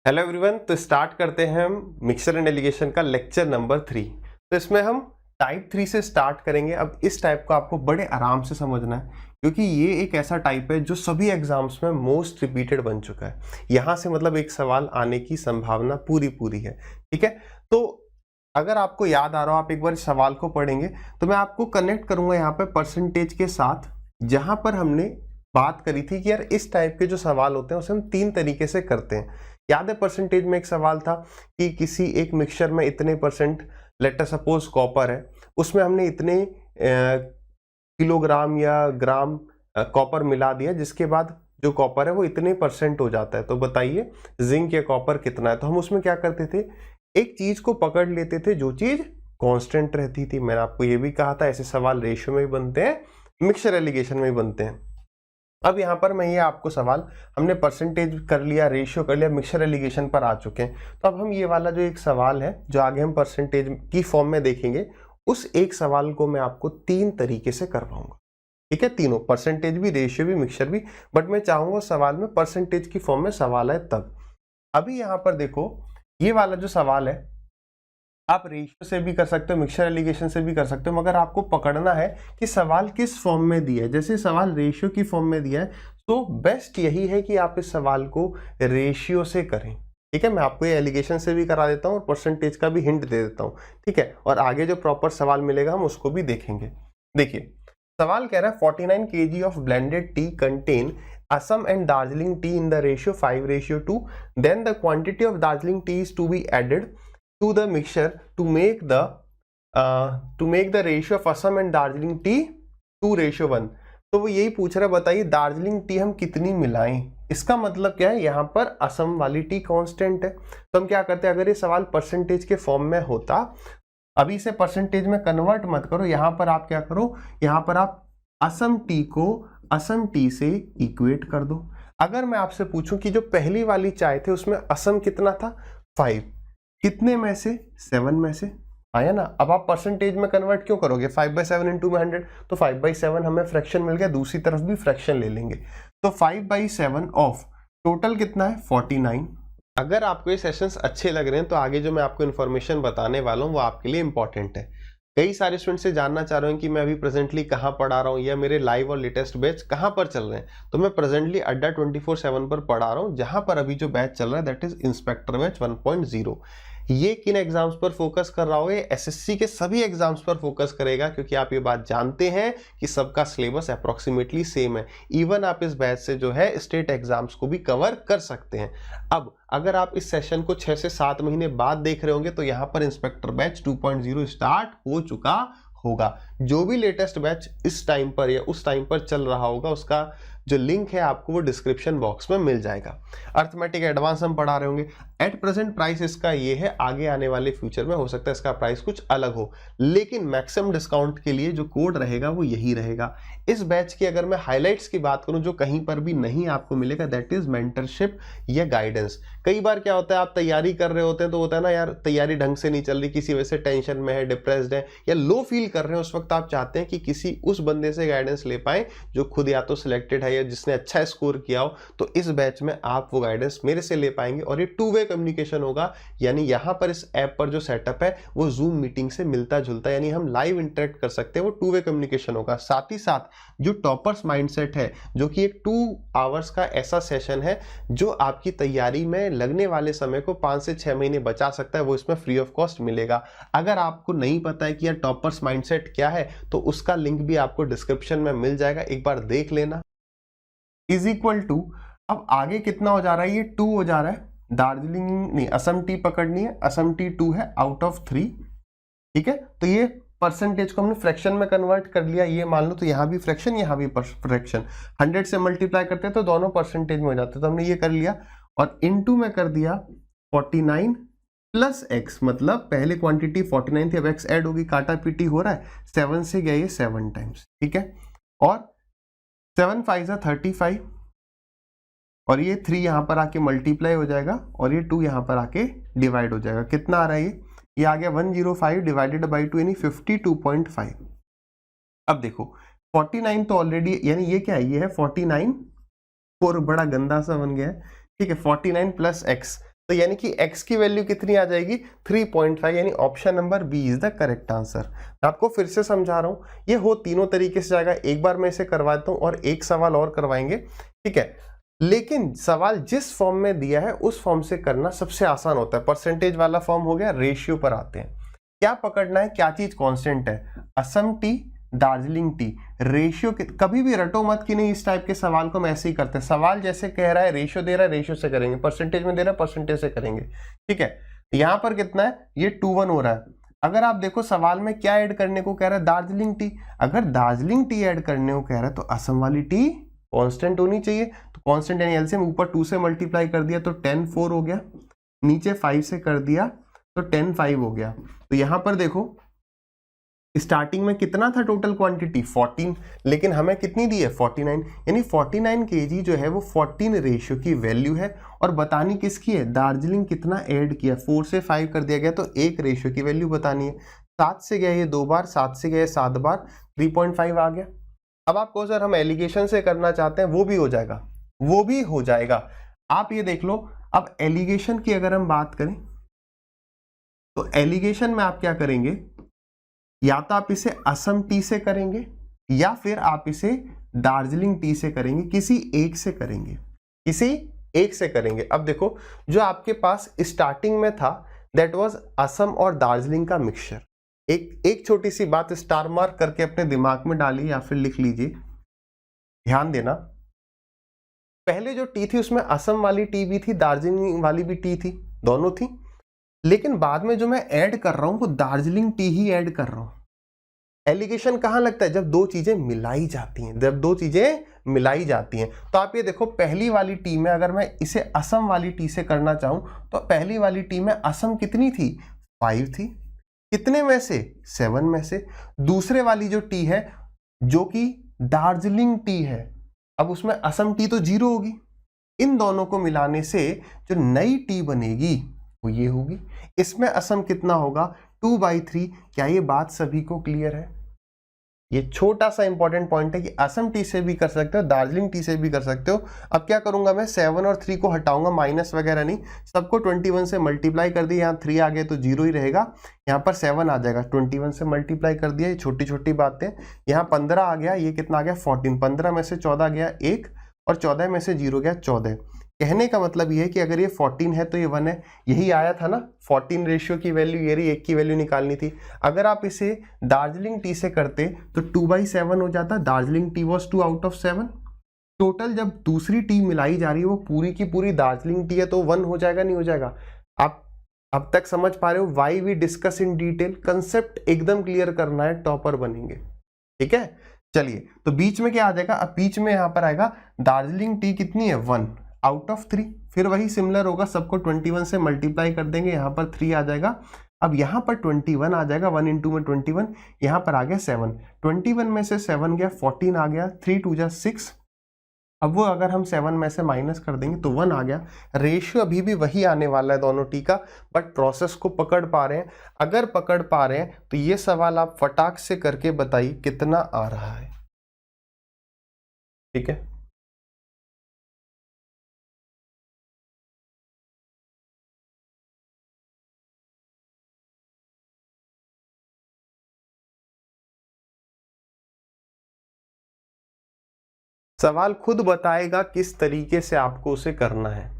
Hello everyone. तो start करते हैं हम मिक्सचर एंड एलिगेशन का लेक्चर नंबर 3। तो इसमें हम टाइप 3 से स्टार्ट करेंगे। अब इस टाइप को आपको बड़े आराम से समझना है क्योंकि ये एक ऐसा टाइप है जो सभी एग्जाम्स में मोस्ट रिपीटेड बन चुका है। यहाँ से मतलब एक सवाल आने की संभावना पूरी पूरी है। ठीक है, तो अगर आपको याद आ रहा हो, आप एक बार इस सवाल को पढ़ेंगे तो मैं आपको कनेक्ट करूंगा यहाँ पे परसेंटेज के साथ, जहां पर हमने बात करी थी कि यार इस टाइप के जो सवाल होते हैं उसे हम 3 तरीके से करते हैं। याद है, परसेंटेज में एक सवाल था कि किसी एक मिक्सचर में इतने percent, let us suppose copper है, उसमें हमने इतने किलोग्राम या ग्राम कॉपर मिला दिया, जिसके बाद जो कॉपर है वो इतने परसेंट हो जाता है। तो बताइए जिंक या कॉपर कितना है। तो हम उसमें क्या करते थे, एक चीज को पकड़ लेते थे जो चीज कांस्टेंट रहती थी। मैंने आपको ये भी कहा था ऐसे सवाल रेशियो में भी बनते हैं, मिक्सचर एलिगेशन में भी बनते हैं। अब यहाँ पर मैं ये आपको सवाल, हमने परसेंटेज कर लिया, रेशियो कर लिया, मिक्सचर एलिगेशन पर आ चुके हैं। तो अब हम ये वाला जो एक सवाल है जो आगे हम परसेंटेज की फॉर्म में देखेंगे, उस एक सवाल को मैं आपको 3 तरीके से करवाऊंगा। ठीक है, तीनों, परसेंटेज भी, रेशियो भी, मिक्सचर भी, बट मैं चाहूंगा सवाल में परसेंटेज की फॉर्म में सवाल है तब। अभी यहाँ पर देखो, ये वाला जो सवाल है आप रेशियो से भी कर सकते हो, मिक्सचर एलिगेशन से भी कर सकते हो, मगर आपको पकड़ना है कि सवाल किस फॉर्म में दिया है। जैसे सवाल रेशियो की फॉर्म में दिया है तो बेस्ट यही है कि आप इस सवाल को रेशियो से करें। ठीक है, मैं आपको ये एलिगेशन से भी करा देता हूँ और परसेंटेज का भी हिंट दे देता हूँ। ठीक है, और आगे जो प्रॉपर सवाल मिलेगा हम उसको भी देखेंगे। देखिए सवाल कह रहा है 49 kg of blended T contain Assam and Darjeeling tea in the ratio 5:2. Then the quantity of Darjeeling tea is to be added to the mixture to make the ratio of Assam and Darjeeling tea 2:1. तो वो यही पूछ रहा है, बताइए Darjeeling T हम कितनी मिलाएं। इसका मतलब क्या है, यहाँ पर असम वाली टी कांस्टेंट है। तो हम क्या करते हैं, अगर ये सवाल परसेंटेज के फॉर्म में होता, अभी इसे परसेंटेज में कन्वर्ट मत करो, यहाँ पर आप क्या करो, यहाँ पर आप असम टी को असम टी से इक्वेट कर दो। अगर मैं आपसे पूछूं कि जो पहली वाली चाय थे उसमें असम कितना था, 5, कितने में से, 7 में से, आया ना। अब आप परसेंटेज में कन्वर्ट क्यों करोगे, 5/7 इंटू में 100, तो 5/7 हमें फ्रैक्शन मिल गया, दूसरी तरफ भी फ्रैक्शन ले लेंगे। तो 5/7 ऑफ टोटल कितना है, 49। अगर आपको ये सेशंस अच्छे लग रहे हैं तो आगे जो मैं आपको इन्फॉर्मेशन बताने वाला हूँ वो आपके लिए इंपॉर्टेंट है। कई सारे स्टूडेंट से जानना चाह रहे हैं कि मैं अभी प्रेजेंटली कहाँ पढ़ा रहा हूँ या मेरे लाइव और लेटेस्ट बैच कहाँ पर चल रहे हैं। तो मैं प्रेजेंटली अड्डा 24/7 पर पढ़ा रहा हूँ, जहां पर अभी जो बैच चल रहा है दैट इज इंस्पेक्टर बैच 1.0। ये किन एग्जाम्स पर फोकस कर रहा होगा, एसएससी के सभी एग्जाम्स पर फोकस करेगा, क्योंकि आप ये बात जानते हैं कि सबका सिलेबस अप्रोक्सीमेटली सेम है। इवन आप इस बैच से जो है स्टेट एग्जाम्स को भी कवर कर सकते हैं। अब अगर आप इस सेशन को 6 से 7 महीने बाद देख रहे होंगे तो यहाँ पर इंस्पेक्टर बैच 2.0 स्टार्ट हो चुका होगा। जो भी लेटेस्ट बैच इस टाइम पर या उस टाइम पर चल रहा होगा उसका जो लिंक है आपको वो डिस्क्रिप्शन बॉक्स में मिल जाएगा। अर्थमेटिक एडवांस हम पढ़ा रहे होंगे। एट प्रेजेंट प्राइस इसका ये है, आगे आने वाले फ्यूचर में हो सकता है इसका प्राइस कुछ अलग हो, लेकिन मैक्सिमम डिस्काउंट के लिए जो कोड रहेगा वो यही रहेगा। इस बैच की अगर मैं हाईलाइट्स की बात करूं जो कहीं पर भी नहीं आपको मिलेगा, दैट इज मेंटरशिप या गाइडेंस। कई बार क्या होता है, आप तैयारी कर रहे होते हैं तो होता है ना यार, तैयारी ढंग से नहीं चल रही, किसी वजह से टेंशन में है, डिप्रेस्ड है या लो फील कर रहे हैं, उस वक्त आप चाहते हैं कि किसी उस बंदे से गाइडेंस ले पाए जो खुद या तो सिलेक्टेड है या जिसने अच्छा स्कोर किया हो। तो इस बैच में आप वो गाइडेंस मेरे से ले पाएंगे और ये 2 वे कम्युनिकेशन होगा। यानी यहाँ पर इस ऐप पर जो सेटअप है वो जूम मीटिंग से मिलता जुलता, यानी हम लाइव इंटरेक्ट कर सकते हैं, वो 2 वे कम्युनिकेशन होगा। साथ ही साथ जो टॉपर्स माइंडसेट है, जो कि एक 2 आवर्स का ऐसा सेशन है जो आपकी तैयारी में लगने वाले समय को 5 से 6 महीने बचा सकता है, वो इसमें फ्री ऑफ कॉस्ट मिलेगा। अगर आपको नहीं पता है कि यार टॉपर्स माइंडसेट क्या है तो उसका लिंक भी आपको डिस्क्रिप्शन में मिल जाएगा, एक बार देख लेना। इज इक्वल टू, अब आगे कितना हो जा रहा है, ये 2 हो जा रहा है। दार्जिलिंग नहीं, असम टी पकड़नी है, असम टी 2 है आउट ऑफ 3। ठीक है, तो ये परसेंटेज को हमने फ्रैक्शन में कन्वर्ट कर लिया, ये मान लो। तो यहाँ भी फ्रैक्शन, यहाँ भी फ्रैक्शन, 100 से मल्टीप्लाई करते हैं तो दोनों परसेंटेज में हो जाते हैं। तो हमने ये कर लिया और इनटू में कर दिया 49 प्लस एक्स, मतलब पहले क्वांटिटी 49 थी, अब एक्स ऐड होगी, काटा पीटी हो रहा है, 7 से गया ये 7 टाइम्स। ठीक है, और 7 5 35 और ये 3 यहाँ पर आके मल्टीप्लाई हो जाएगा और ये 2 यहाँ पर आके डिवाइड हो जाएगा। कितना आ रहा है ये आ गया 105 डिवाइडेड बाई 2 यानी 52.5। अब देखो 49 तो ऑलरेडी, यानी ये क्या है, ये है 49, और बड़ा गंदा सा बन गया है। ठीक है, 49 प्लस एक्स, तो यानी कि x की वैल्यू कितनी आ जाएगी 3.5, यानी option number B is the correct answer. मैं आपको फिर से समझा रहा हूं, ये हो तीनों तरीके से जाएगा। एक बार मैं इसे करवाता हूं और एक सवाल और करवाएंगे, ठीक है। लेकिन सवाल जिस फॉर्म में दिया है उस फॉर्म से करना सबसे आसान होता है। परसेंटेज वाला फॉर्म हो गया, रेशियो पर आते हैं। क्या पकड़ना है, क्या चीज कांस्टेंट है, Assam T, Darjeeling T, ratio. कभी भी रटो मत कि नहीं इस टाइप के सवाल को हम ऐसे ही करते हैं। सवाल जैसे कह रहा है रेशियो दे रहा है, रेशियो से करेंगे, परसेंटेज में दे रहा है परसेंटेज से करेंगे, ठीक है। यहां पर कितना है, ये 2-1 हो रहा है। अगर आप देखो सवाल में क्या ऐड करने को कह रहा है, दार्जिलिंग टी। अगर दार्जिलिंग टी ऐड करने को कह रहा है तो असम वाली टी कांस्टेंट होनी चाहिए। तो कांस्टेंट यानी एलसीएम ऊपर 2 से मल्टीप्लाई कर दिया तो 10 4 हो गया, नीचे 5 से कर दिया तो 10 5 हो गया। तो यहां पर देखो स्टार्टिंग में कितना था टोटल क्वांटिटी 14, लेकिन हमें कितनी दी है 49, यानी 49 kg जो है वो 14 रेशियो की वैल्यू है। और बतानी किसकी है, दार्जिलिंग कितना ऐड किया, 4 से 5 कर दिया गया तो 1 रेशियो की वैल्यू बतानी है। 7 से गया ये 2 बार, 7 से गया 7 बार, 3.5 आ गया। अब आपको सर हम एलिगेशन से करना चाहते हैं, वो भी हो जाएगा, वो भी हो जाएगा। आप ये देख लो, अब एलिगेशन की अगर हम बात करें तो एलिगेशन में आप क्या करेंगे, या तो आप इसे असम टी से करेंगे या फिर आप इसे दार्जिलिंग टी से करेंगे, किसी एक से करेंगे, किसी एक से करेंगे। अब देखो जो आपके पास स्टार्टिंग में था दैट वाज असम और दार्जिलिंग का मिक्सचर। एक छोटी सी बात स्टार मार्क करके अपने दिमाग में डालिए या फिर लिख लीजिए, ध्यान देना। पहले जो टी थी उसमें असम वाली टी भी थी, दार्जिलिंग वाली भी टी थी, दोनों थी। लेकिन बाद में जो मैं ऐड कर रहा हूं वो दार्जिलिंग टी ही ऐड कर रहा हूं। एलिगेशन कहां लगता है, जब दो चीजें मिलाई जाती हैं, जब दो चीजें मिलाई जाती हैं। तो आप ये देखो पहली वाली टी में अगर मैं इसे असम वाली टी से करना चाहूं तो पहली वाली टी में असम कितनी थी 5 थी, कितने में से 7 में से। दूसरे वाली जो टी है जो कि दार्जिलिंग टी है, अब उसमें असम टी तो 0 होगी। इन दोनों को मिलाने से जो नई टी बनेगी वो ये होगी। इसमें असम कितना होगा 2/3। क्या ये बात सभी को क्लियर है? ये छोटा सा इंपॉर्टेंट पॉइंट है कि असम टी से भी कर सकते हो, दार्जिलिंग टी से भी कर सकते हो। अब क्या करूंगा मैं, 7 और 3 को हटाऊंगा, माइनस वगैरह नहीं, सबको 21 से मल्टीप्लाई कर दिया। यहाँ 3 आ गए तो 0 ही रहेगा, यहाँ पर 7 आ जाएगा, 21 से मल्टीप्लाई कर दिया। ये छोटी छोटी बातें। यहाँ 15 आ गया, ये कितना आ गया 14, 15 में से 14 गया 1 और 14 में से 0 गया 14। कहने का मतलब ये है कि अगर ये 14 है तो ये 1 है, यही आया था ना 14 रेशियो की वैल्यू, ये रही 1 की वैल्यू निकालनी थी। अगर आप इसे दार्जिलिंग टी से करते तो 2/7 हो जाता, Darjeeling T was 2 out of 7। Total जब दूसरी टी मिलाई जा रही है वो पूरी की पूरी दार्जिलिंग टी है तो 1 हो जाएगा, नहीं हो जाएगा? आप अब तक समझ पा रहे हो, why we discuss in detail, concept एकदम क्लियर करना है, टॉपर बनेंगे, ठीक है। चलिए तो बीच में क्या आ जाएगा, अब बीच में यहां पर आएगा दार्जिलिंग टी कितनी है 1 आउट ऑफ 3। फिर वही सिमिलर होगा, सबको 21 से मल्टीप्लाई कर देंगे, यहाँ पर 3 आ जाएगा। अब यहाँ पर 21 आ जाएगा, 1 इंटू में 21, यहाँ पर आ गया 7, 21 में से 7 गया 14 आ गया, 3 2 जा 6। अब वो अगर हम 7 में से माइनस कर देंगे तो 1 आ गया। रेशियो अभी भी वही आने वाला है दोनों टी का, बट प्रोसेस को पकड़ पा रहे हैं। अगर पकड़ पा रहे हैं तो ये सवाल आप फटाक से करके बताइए कितना आ रहा है, ठीक है। सवाल खुद बताएगा किस तरीके से आपको उसे करना है।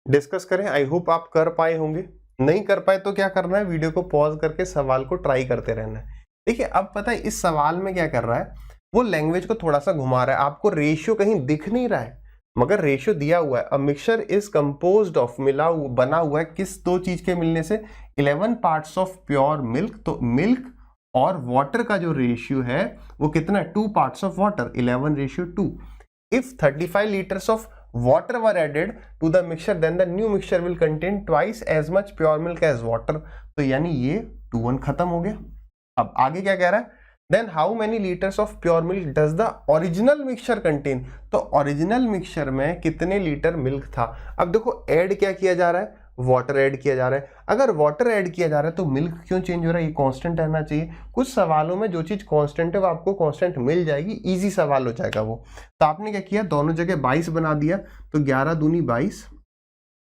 डिस्कस करें, आई होप आप कर पाए होंगे। नहीं कर पाए तो क्या करना है, वीडियो को पॉज करके सवाल को ट्राई करते रहना है। देखिए अब पता है इस सवाल में क्या कर रहा है, वो लैंग्वेज को थोड़ा सा घुमा रहा है। आपको रेशियो कहीं दिख नहीं रहा है मगर रेशियो दिया हुआ है। A mixture is composed of, बना हुआ है किस दो चीज के मिलने से, 11 पार्ट्स ऑफ प्योर मिल्क। तो मिल्क और वाटर का जो रेशियो है वो कितना है, 2 parts of water, 11:2। If 35 litres of water were added to the mixture then the new mixture will contain twice as much pure milk as water। तो यानी ये 2-1 खत्म हो गया। अब आगे क्या कह रहा है, then how many liters of pure milk does the original mixture contain। तो ओरिजिनल मिक्सचर में कितने लीटर मिल्क था। अब देखो ऐड क्या किया जा रहा है, वाटर ऐड किया जा रहा है। अगर वाटर ऐड किया जा रहा है तो मिल्क क्यों चेंज हो रहा है, ये कांस्टेंट रहना चाहिए। कुछ सवालों में जो चीज कांस्टेंट है वो आपको कांस्टेंट मिल जाएगी, इजी सवाल हो जाएगा वो। तो आपने क्या किया, दोनों जगह 22 बना दिया, तो 11 दूनी 22,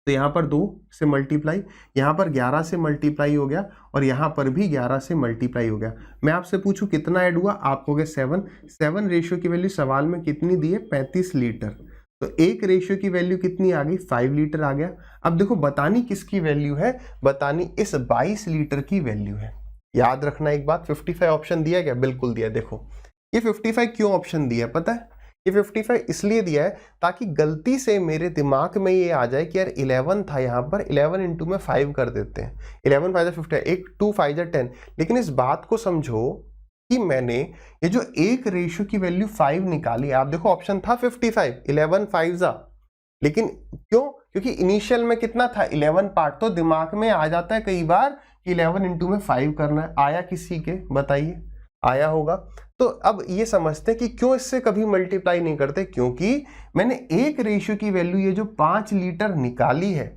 तो यहाँ पर 2 से मल्टीप्लाई, यहाँ पर 11 से मल्टीप्लाई हो गया और यहाँ पर भी 11 से मल्टीप्लाई हो गया। मैं आपसे पूछूं कितना ऐड हुआ, आप कहोगे 7 रेशियो की वैल्यू सवाल में कितनी दी है, 35 लीटर। तो 1 रेशियो की वैल्यू कितनी आ गई, 5 लीटर आ गया। अब देखो बतानी किसकी वैल्यू है, बतानी इस 22 लीटर की वैल्यू है। याद रखना एक बात, 55 ऑप्शन दिया क्या, बिल्कुल दिया। देखो ये 55 क्यों ऑप्शन दिया है पता है, ये 55 इसलिए दिया है ताकि गलती से मेरे दिमाग में ये आ जाए कि यार 11 था यहाँ पर, 11 इंटू में 5 कर देते हैं, 11 5 50, 1 2 5 10। लेकिन इस बात को समझो कि मैंने ये जो 1 रेशियो की वैल्यू 5 निकाली, आप देखो ऑप्शन था 55, 11 5 लेकिन क्यों, क्योंकि इनिशियल में कितना था 11 पार्ट, तो दिमाग में आ जाता है कई बार कि 11 इंटू में 5 करना है। आया किसी के, बताइए आया होगा। तो अब ये समझते हैं कि क्यों इससे कभी मल्टीप्लाई नहीं करते, क्योंकि मैंने 1 रेशियो की वैल्यू ये जो 5 लीटर निकाली है,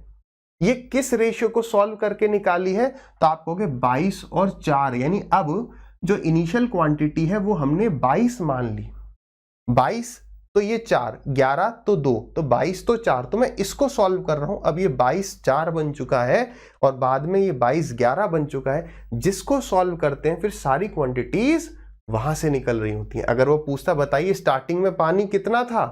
ये किस रेशियो को सॉल्व करके निकाली है, तो आप कहोगे 22 और 4, यानी अब जो इनिशियल क्वांटिटी है वो हमने 22 मान ली, 22 तो ये 4, 11 तो 2, तो 22 तो 4, तो मैं इसको सॉल्व कर रहा हूं। अब ये 22 4 बन चुका है और बाद में ये 22 11 बन चुका है। जिसको सॉल्व करते हैं फिर सारी क्वांटिटीज वहां से निकल रही होती हैं। अगर वो पूछता बताइए स्टार्टिंग में पानी कितना था,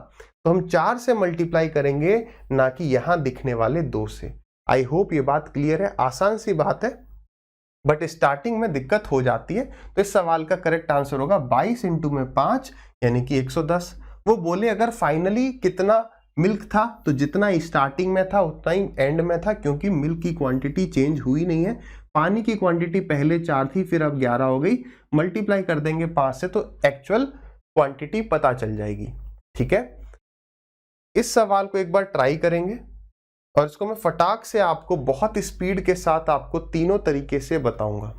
तो हम 4 से मल्टीप्लाई करेंगे, ना कि यहां दिखने वाले 2 से। आई होप ये बात क्लियर है, आसान सी बात है, बट स्टार्टिंग में दिक्कत हो जाती है। तो इस सवाल का करेक्ट आंसर होगा 22 इंटू में 5 यानी कि 110। वो बोले अगर फाइनली कितना मिल्क था, तो जितना स्टार्टिंग में था उतना ही एंड में था, क्योंकि मिल्क की क्वांटिटी चेंज हुई नहीं है। पानी की क्वांटिटी पहले 4 थी, फिर अब 11 हो गई, मल्टीप्लाई कर देंगे 5 से तो एक्चुअल क्वांटिटी पता चल जाएगी। ठीक है, इस सवाल को एक बार ट्राई करेंगे और इसको मैं फटाक से आपको बहुत स्पीड के साथ आपको तीनों तरीके से बताऊंगा।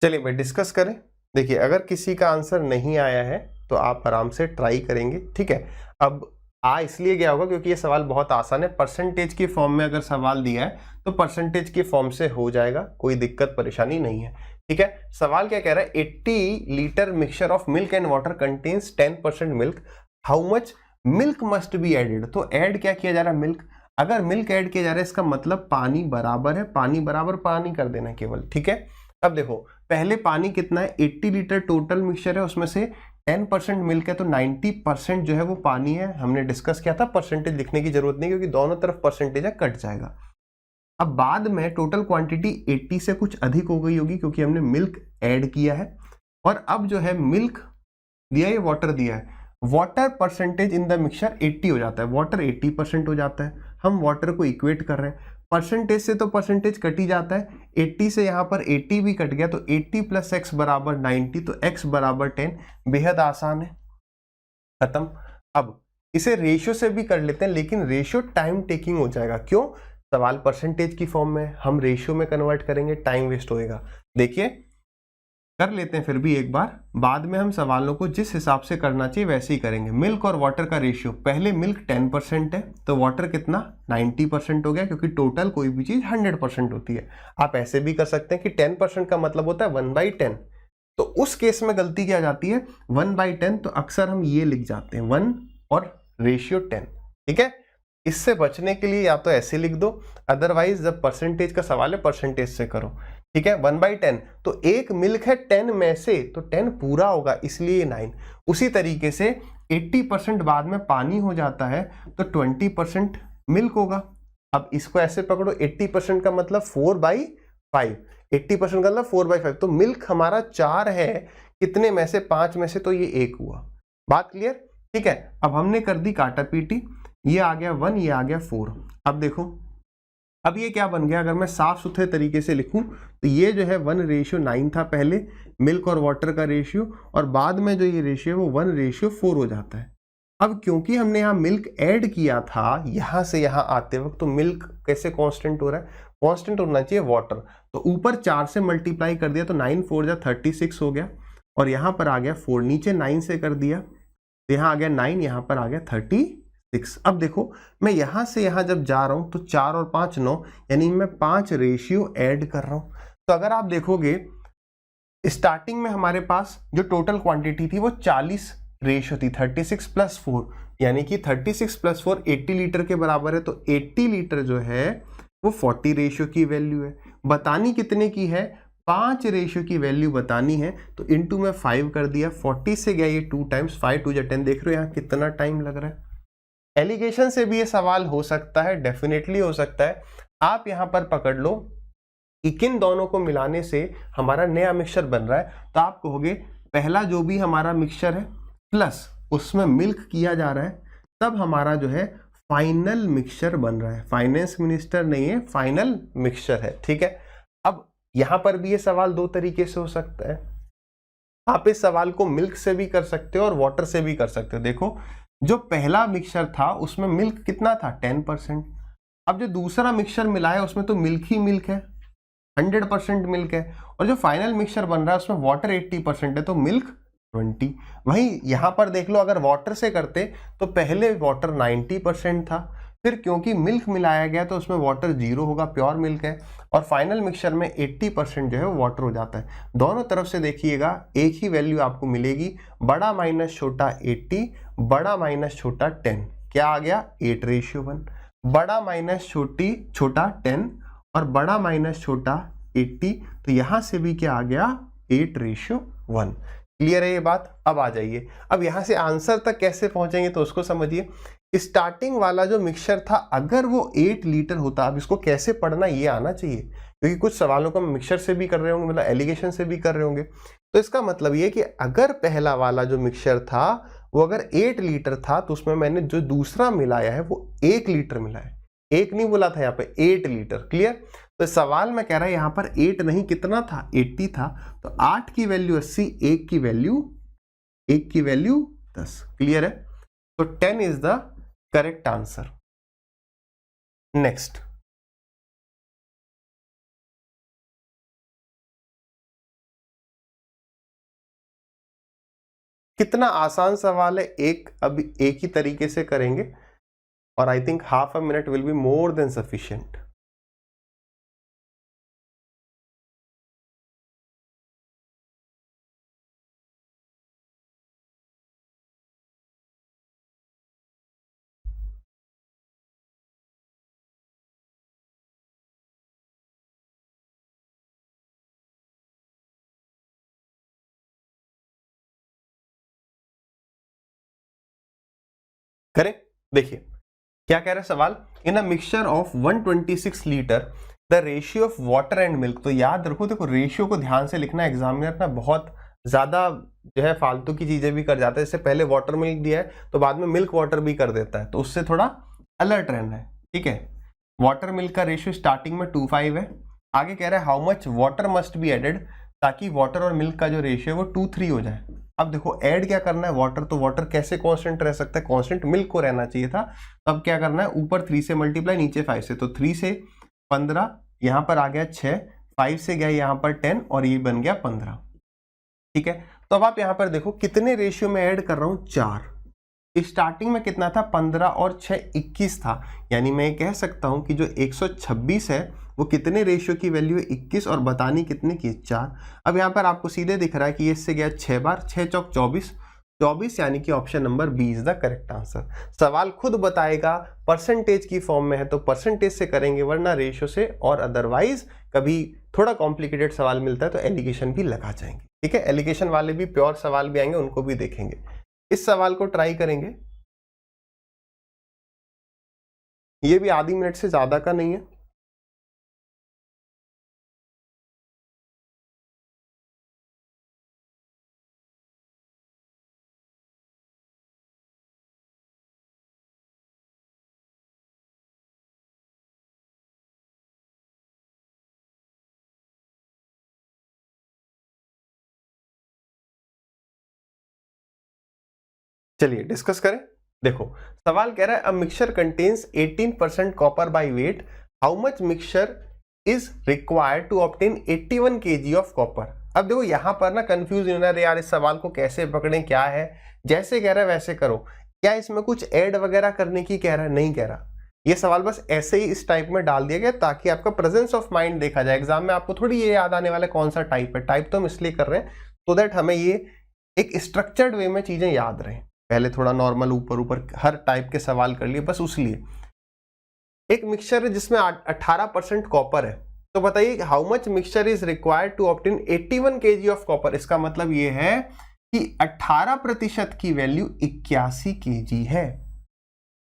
चलिए मैं डिस्कस करें। देखिए अगर किसी का आंसर नहीं आया है तो आप आराम से ट्राई करेंगे। ठीक है, अब आ इसलिए गया होगा क्योंकि ये सवाल बहुत आसान है। परसेंटेज की फॉर्म में अगर सवाल दिया है तो परसेंटेज की फॉर्म से हो जाएगा, कोई दिक्कत परेशानी नहीं है। ठीक है, सवाल क्या कह रहा है, 80 litre mixture of milk and water contains 10% milk, how much milk must be added. तो ऐड क्या किया जा रहा है, मिल्क। अगर मिल्क ऐड किया जा रहा है इसका मतलब पानी बराबर है, पानी बराबर पानी कर देना केवल। ठीक है, अब देखो पहले पानी कितना है, 80 लीटर टोटल मिक्सचर है, उसमें से 10% मिल्क है, तो 90% जो है वो पानी है। हमने डिस्कस किया था, परसेंटेज लिखने की जरूरत नहीं क्योंकि दोनों तरफ परसेंटेज है, कट जाएगा। अब बाद में टोटल क्वांटिटी 80 से कुछ अधिक हो गई होगी क्योंकि हमने मिल्क ऐड किया है। और अब जो है मिल्क दिया है, वाटर दिया है, water percentage in the mixture 80 हो जाता है, वाटर 80% हो जाता है। हम वाटर को इक्वेट कर रहे हैं, परसेंटेज से तो परसेंटेज कट ही जाता है, 80 से यहाँ पर 80 भी कट गया, तो 80 + x बराबर 90, तो x बराबर 10। बेहद आसान है, खत्म। अब इसे रेशियो से भी कर लेते हैं, लेकिन रेशियो टाइम टेकिंग हो जाएगा। क्यों, सवाल परसेंटेज की फॉर्म में, हम रेशियो में कन्वर्ट करेंगे, टाइम वेस्ट होएगा। देखिए कर लेते हैं फिर भी एक बार, बाद में हम सवालों को जिस हिसाब से करना चाहिए वैसे ही करेंगे। मिल्क और वाटर का रेशियो, पहले मिल्क 10% है तो वाटर कितना 90% हो गया, क्योंकि टोटल कोई भी चीज 100% होती है। आप ऐसे भी कर सकते हैं कि 10% का मतलब होता है 1/10, तो उस केस में गलती क्या जाती है 1/10, तो अक्सर हम ये लिख जाते हैं 1 और रेशियो 10। ठीक है, इससे बचने के लिए या तो ऐसे लिख दो, अदरवाइज जब परसेंटेज का सवाल है परसेंटेज से करो। ठीक है, 1/10 तो एक मिल्क है 10 में से, तो 10 पूरा होगा इसलिए 9। उसी तरीके से 80% बाद में पानी हो जाता है तो 20% मिल्क होगा। अब इसको ऐसे पकड़ो, 80% का मतलब 4/5, 80% का मतलब 4/5, तो मिल्क हमारा 4 है, कितने में से, 5 में से, तो ये 1 हुआ। बात क्लियर? ठीक है, अब हमने कर दी काटा पीटी, ये आ गया 1, ये आ गया 4। अब देखो, अब ये क्या बन गया, अगर मैं साफ सुथरे तरीके से लिखूं तो ये जो है 1:9 था पहले मिल्क और वाटर का रेशियो, और बाद में जो ये रेशियो है वो 1:4 हो जाता है। अब क्योंकि हमने यहाँ मिल्क ऐड किया था यहां से यहां आते वक्त, तो मिल्क कैसे कांस्टेंट हो रहा है, कांस्टेंट होना चाहिए वाटर, तो ऊपर 4 से मल्टीप्लाई कर दिया तो 9 4 जा 36 हो गया, और यहाँ पर आ गया 4, नीचे 9 से कर दिया तो यहाँ आ गया 9, यहाँ पर आ गया 36। अब देखो मैं यहां से यहां जब जा रहा हूं तो 4 और 5 9, यानी मैं 5 रेशियो ऐड कर रहा हूं। तो अगर आप देखोगे स्टार्टिंग में हमारे पास जो टोटल क्वांटिटी थी वो 40 रेशियो थी, 36 + 4, यानी कि 36 + 4 80 लीटर के बराबर है, तो 80 लीटर जो है वो 40 रेशियो की वैल्यू है। बतानी कितने की है, 5 रेशियो की वैल्यू बतानी है, तो इनटू में 5 कर दिया, 40 से गया ये 2 टाइम्स, 5 2 10, देख रहे हो यहाँ कितना टाइम लग रहा है। एलिगेशन से भी ये सवाल हो सकता है, डेफिनेटली हो सकता है। आप यहां पर पकड़ लो कि किन दोनों को मिलाने से हमारा नया मिक्सचर बन रहा है, तो आप कहोगे पहला जो भी हमारा मिक्सचर है प्लस उसमें मिल्क किया जा रहा है, तब हमारा जो है फाइनल मिक्सचर बन रहा है। फाइनेंस मिनिस्टर नहीं है, फाइनल मिक्सचर है। ठीक है, अब यहां पर भी ये सवाल दो तरीके से हो सकता है। आप इस सवाल को मिल्क से भी कर सकते हो और वाटर से भी कर सकते हो। देखो जो पहला मिक्सचर था उसमें मिल्क कितना था, 10%। अब जो दूसरा मिक्सचर मिला है उसमें तो मिल्क ही मिल्क है, 100% मिल्क है, और जो फाइनल मिक्सचर बन रहा है उसमें वाटर 80% है, तो मिल्क 20। वहीं यहां पर देख लो, अगर वाटर से करते तो पहले वाटर 90% था, फिर क्योंकि मिल्क मिलाया गया तो उसमें वाटर 0 होगा, प्योर मिल्क है, और फाइनल मिक्सचर में 80% जो है वो वाटर हो जाता है। दोनों तरफ से देखिएगा एक ही वैल्यू आपको मिलेगी, बड़ा माइनस छोटा 80, बड़ा माइनस छोटा 10, क्या आ गया 8:1, बड़ा माइनस छोटा 10 और बड़ा माइनस छोटा 80, तो यहां से भी क्या आ गया 8:1। क्लियर है ये बात? अब आ जाइए, अब यहां से आंसर तक कैसे पहुंचेंगे तो उसको समझिए। स्टार्टिंग वाला जो मिक्सचर था अगर वो 8 लीटर होता, अब इसको कैसे पढ़ना ये आना चाहिए, क्योंकि कुछ सवालों को मिक्सचर से भी कर रहे होंगे, मतलब एलिगेशन से भी कर रहे होंगे। तो इसका मतलब ये कि अगर पहला वाला जो मिक्सचर था वो अगर 8 लीटर था, तो उसमें मैंने जो दूसरा मिलाया है वो 1 लीटर मिलाया है, 1 नहीं बोला था यहाँ पे, 8 लीटर। क्लियर? तो सवाल में कह रहा है यहाँ पर 8 नहीं, कितना था 80 था, तो 8 की वैल्यू 80, 1 की वैल्यू 10। क्लियर है? तो 10 is the correct answer. Next, कितना आसान सवाल है, अभी एक ही तरीके से करेंगे, और I think half a minute will be more than sufficient. करें, देखिए क्या कह रहा है सवाल, in a mixture of 126 litre the ratio of water and milk. तो याद रखो, देखो रेशियो को ध्यान से लिखना, एग्जामिनर ना बहुत ज्यादा जो है फालतू की चीजें भी कर जाता है। इससे पहले वाटर मिल्क दिया है तो बाद में मिल्क वाटर भी कर देता है, तो उससे थोड़ा अलर्ट रहना है। ठीक है, वाटर मिल्क का रेशियो स्टार्टिंग में 2:5 है, आगे कह रहा है how much water must be added, ताकि वाटर और मिल्क का जो रेशियो है वो 2:3 हो जाए। अब देखो ऐड क्या करना है, वाटर, तो वाटर कैसे कांस्टेंट रह सकता है, कांस्टेंट मिल्क को रहना चाहिए था। अब क्या करना है, ऊपर 3 से मल्टीप्लाई, नीचे 5 से, तो 3 से 15, यहाँ पर आ गया 6, 5 से गया यहाँ पर 10, और ये बन गया 15। ठीक है, तो अब आप यहाँ पर देखो कितने रेशियो में ऐड कर रहा हूँ, 4। स्टार्टिंग में कितना था, 15 और 6 21 था, यानी मैं कह सकता हूं कि जो 126 है वो कितने रेशियो की वैल्यू है, 21, और बतानी कितने की, 4। अब यहाँ पर आपको सीधे दिख रहा है कि इससे गया 6 बार, 6 चौक 24, 24, यानी कि option number B is the correct answer. सवाल खुद बताएगा, परसेंटेज की फॉर्म में है तो परसेंटेज से करेंगे, वरना रेशियो से, और अदरवाइज कभी थोड़ा कॉम्प्लिकेटेड सवाल मिलता है तो एलिगेशन भी लगा जाएंगे। ठीक है, एलिगेशन वाले भी प्योर सवाल भी आएंगे, उनको भी देखेंगे। इस सवाल को ट्राई करेंगे, ये भी आधी मिनट से ज्यादा का नहीं है। चलिए डिस्कस करें। देखो सवाल कह रहा है, a mixture contains 18% copper by weight, how much mixture is required to obtain 81 kg of copper. अब देखो यहां पर ना कंफ्यूज होना है, यार इस सवाल को कैसे पकड़ें, क्या है, जैसे कह रहा है वैसे करो। क्या इसमें कुछ ऐड वगैरह करने की कह रहा है? नहीं कह रहा। ये सवाल बस ऐसे ही इस टाइप में डाल दिया गया ताकि आपका प्रेजेंस ऑफ माइंड देखा जाए। एग्जाम में आपको थोड़ी ये याद आने वाला कौन सा टाइप है, टाइप तो हम इसलिए कर रहे हैं सो दैट हमें ये एक स्ट्रक्चर्ड वे में चीजें याद रहें। पहले थोड़ा नॉर्मल ऊपर ऊपर हर टाइप के सवाल कर लिए बस उसलिए। एक मिक्सचर है जिसमें 18% कॉपर है, तो बताइए how much mixture is required to obtain 81 kg of copper. इसका मतलब ये है कि 18% की वैल्यू 81 kg है।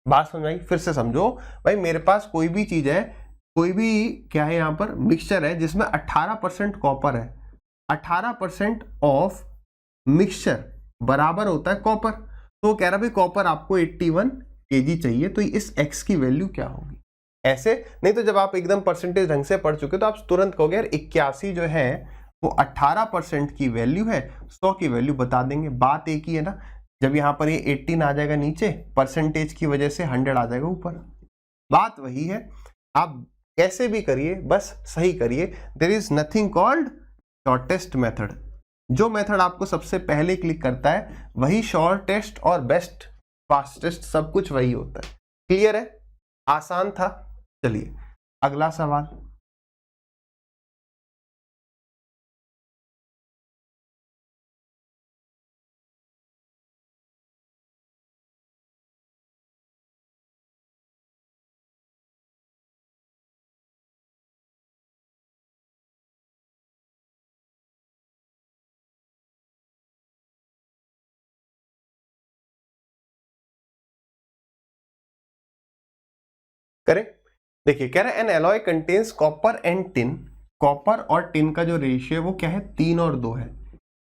बात समझाई? फिर से समझो भाई, मेरे पास कोई भी चीज है, कोई भी क्या है, यहां पर मिक्सचर है जिसमें 18% कॉपर है, 18% ऑफ मिक्सचर बराबर होता है कॉपर। तो कह रहा भाई कॉपर आपको 81 kg चाहिए, तो इस x की वैल्यू क्या होगी। ऐसे नहीं तो जब आप एकदम परसेंटेज ढंग से पढ़ चुके तो आप तुरंत कहोगे यार 81 जो है वो 18% की वैल्यू है, 100 की वैल्यू बता देंगे। बात एक ही है ना, जब यहां पर ये 18 आ जाएगा नीचे, परसेंटेज की वजह से 100 आ जाएगा ऊपर। बात वही है, आप कैसे भी करिए बस सही करिए। There is nothing called shortest method. जो मेथड आपको सबसे पहले क्लिक करता है वही शॉर्टेस्ट और बेस्ट, फास्टेस्ट, सब कुछ वही होता है। क्लियर है? आसान था। चलिए अगला सवाल। करें? देखिए कह रहा है N alloy contains copper and tin. Copper और टिन का जो रेशियो है वो क्या है, 3 और 2 है।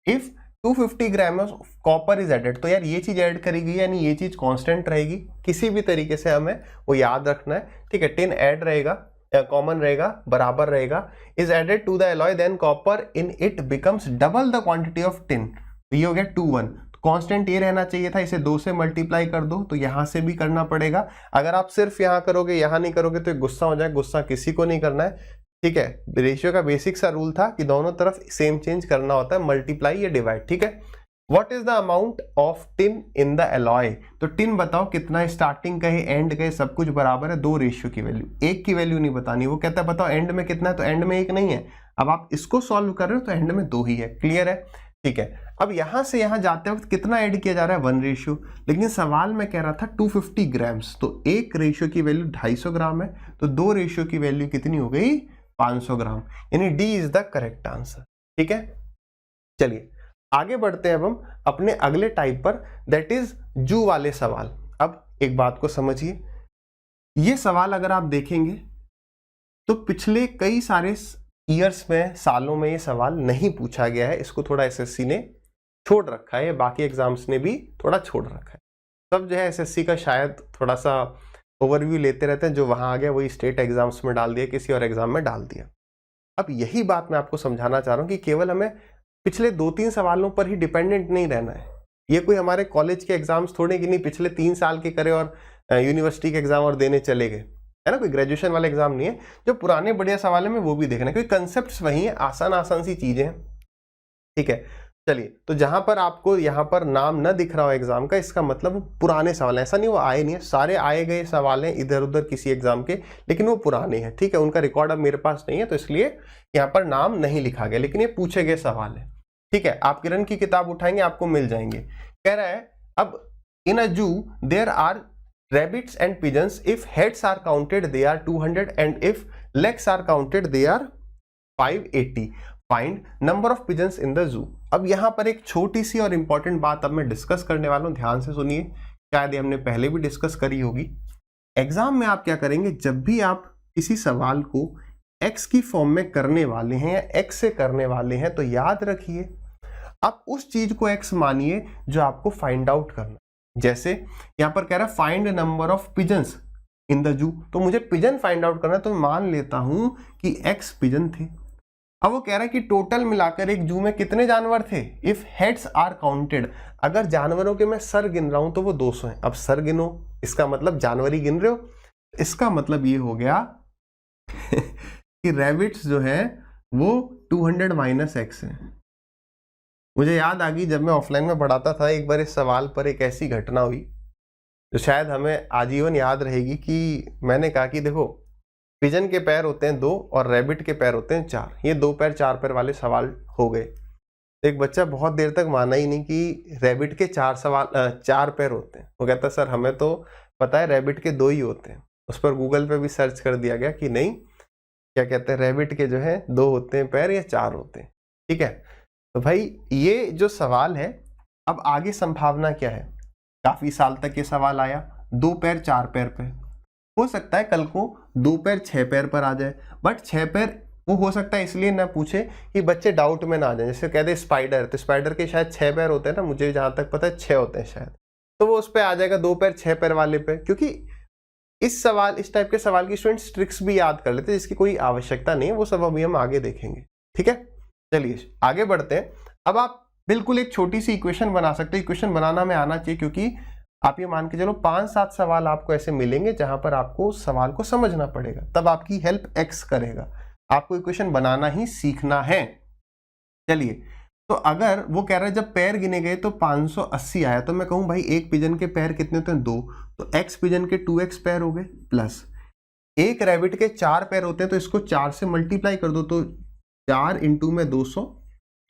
If 250 gram of copper is added, तो यार ये चीज ऐड करी गई यानी ये चीज कांस्टेंट रहेगी, किसी भी तरीके से हमें वो याद रखना है। ठीक है, टिन ऐड रहेगा, कॉमन रहेगा, बराबर रहेगा। Is added to the alloy then copper in it becomes double the quantity of tin. तो ये हो गया 2:1। कांस्टेंट ये रहना चाहिए था, इसे 2 से मल्टीप्लाई कर दो, तो यहां से भी करना पड़ेगा। अगर आप सिर्फ यहां करोगे यहां नहीं करोगे तो गुस्सा हो जाए, गुस्सा किसी को नहीं करना है। ठीक है, रेशियो का बेसिक सा रूल था कि दोनों तरफ सेम चेंज करना होता है, मल्टीप्लाई या डिवाइड। ठीक है, what is the amount of tin in the alloy. तो टिन बताओ कितना, स्टार्टिंग का है एंड का है, सब कुछ बराबर है। 2 रेशियो की वैल्यू, एक की वैल्यू नहीं बतानी। वो कहता है बताओ एंड में कितना है, तो एंड में 1 नहीं है। अब आप इसको सॉल्व कर रहे हो तो एंड में 2 ही है। क्लियर है? ठीक है, अब यहां से यहां जाते वक्त कितना ऐड किया जा रहा है, 1 रेशियो। लेकिन सवाल में कह रहा था 250 ग्राम्स, तो 1 रेशियो की वैल्यू 250 ग्राम है, तो 2 रेशियो की वैल्यू कितनी हो गई, 500 ग्राम। यानी D is the correct answer. ठीक है, चलिए आगे बढ़ते हैं अब हम अपने अगले टाइप पर, दैट इज जू वाले सवाल। अब एक बात को समझिए, ये सवाल अगर आप देखेंगे तो पिछले कई सारे ईयर्स में, सालों में ये सवाल नहीं पूछा गया है। इसको थोड़ा एसएससी ने छोड़ रखा है, बाकी एग्जाम्स ने भी थोड़ा छोड़ रखा है। सब जो है एसएससी का शायद थोड़ा सा ओवरव्यू लेते रहते हैं, जो वहां आ गया वही स्टेट एग्जाम्स में डाल दिया, किसी और एग्जाम में डाल दिया। अब यही बात मैं आपको समझाना चाह रहा हूं कि केवल हमें पिछले 2-3 सवालों पर ही डिपेंडेंट नहीं रहना है। ये कोई हमारे कॉलेज के एग्जाम्स थोड़े कि नहीं पिछले 3 साल के करे और यूनिवर्सिटी के एग्जाम और देने चले गए, है ना। कोई ग्रेजुएशन वाला एग्जाम नहीं है। जो पुराने बढ़िया सवाल है में वो भी देखना है, क्योंकि कंसेप्ट्स वही है, आसान आसान सी चीजें हैं। ठीक है, चलिए तो जहां पर आपको यहाँ पर नाम न दिख रहा हो एग्जाम का, इसका मतलब पुराने सवाल है। ऐसा नहीं वो आए नहीं है, सारे आए गए सवाल हैं इधर उधर किसी एग्जाम के, लेकिन वो पुराने हैं। ठीक है, उनका रिकॉर्ड अब मेरे पास नहीं है, तो इसलिए यहाँ पर नाम नहीं लिखा गया, लेकिन ये पूछे गए सवाल है। ठीक है, आप किरण की किताब उठाएंगे आपको मिल जाएंगे। कह रहा है अब in a zoo there are rabbits and pigeons. If heads are counted they are 200 and if legs are counted they are 580. Find number of pigeons in the zoo. अब यहाँ पर एक छोटी सी और इंपॉर्टेंट बात अब मैं डिस्कस करने वाला हूँ, ध्यान से सुनिए, शायद हमने पहले भी डिस्कस करी होगी। एग्जाम में आप क्या करेंगे, जब भी आप किसी सवाल को x की फॉर्म में करने वाले हैं या x से करने वाले हैं तो याद रखिए आप उस चीज को x मानिए जो आपको फाइंड आउट करना। जैसे यहां पर कह रहा है find number of pigeons in the zoo, तो मुझे पिजन फाइंड आउट करना है, तो मान लेता हूं कि x पिजन थे। अब वो कह रहा है कि टोटल मिलाकर एक जू में कितने जानवर थे। इफ हेड्स आर काउंटेड, अगर जानवरों के मैं सर गिन रहा हूं तो वो 200 हैं। अब सर गिनो, इसका मतलब जानवर ही गिन रहे हो, इसका मतलब ये हो गया कि रैबिट्स जो है वो 200 माइनस x है। मुझे याद आ गई जब मैं ऑफलाइन में पढ़ाता था, एक बार इस सवाल पर एक ऐसी घटना हुई जो शायद हमें आजीवन याद रहेगी कि मैंने कहा कि देखो पिजन के पैर होते हैं 2 और रैबिट के पैर होते हैं 4, ये 2 पैर 4 पैर वाले सवाल हो गए। एक बच्चा बहुत देर तक माना ही नहीं कि रैबिट के 4 पैर होते हैं। वो कहता सर हमें तो पता है रैबिट के 2 ही होते हैं। उस पर गूगल पे भी सर्च कर दिया गया कि नहीं, क्या कहते हैं, रैबिट के जो है 2 होते हैं पैर या 4 होते हैं। ठीक है, तो भाई ये जो सवाल है, अब आगे संभावना क्या है, काफी साल तक ये सवाल आया 2 पैर 4 पैर पे, हो सकता है कल को 2 पैर 6 पैर पर आ जाए, बट 6 पैर वो हो सकता है इसलिए ना पूछे कि बच्चे डाउट में ना आ जाए। जैसे कहते स्पाइडर, तो स्पाइडर के शायद 6 पैर होते हैं ना, मुझे जहां तक पता है 6 होते हैं शायद, तो वो उस पर आ जाएगा 2 पैर 6 पैर वाले पे, क्योंकि इस टाइप के सवाल की स्टूडेंट्स ट्रिक्स भी याद कर लेते हैं जिसकी कोई आवश्यकता नहीं है, वो सब अभी हम आगे देखेंगे। ठीक है, चलिए आगे बढ़ते हैं। अब आप बिल्कुल एक छोटी सी इक्वेशन बना सकते हैं। इक्वेशन बनाना में आना चाहिए, क्योंकि आप ये मान के चलो 5-7 सवाल आपको ऐसे मिलेंगे जहां पर आपको सवाल को समझना पड़ेगा, तब आपकी हेल्प एक्स करेगा। आपको इक्वेशन बनाना ही सीखना है। चलिए, तो अगर वो कह रहा है जब पैर गिने गए तो 580 आया, तो मैं कहूं भाई एक पिजन के पैर कितने होते हैं 2, तो एक्स पिजन के 2x पैर हो गए, प्लस एक रैबिट के 4 पैर होते हैं तो इसको 4 से मल्टीप्लाई कर दो, तो 4 इंटू में 200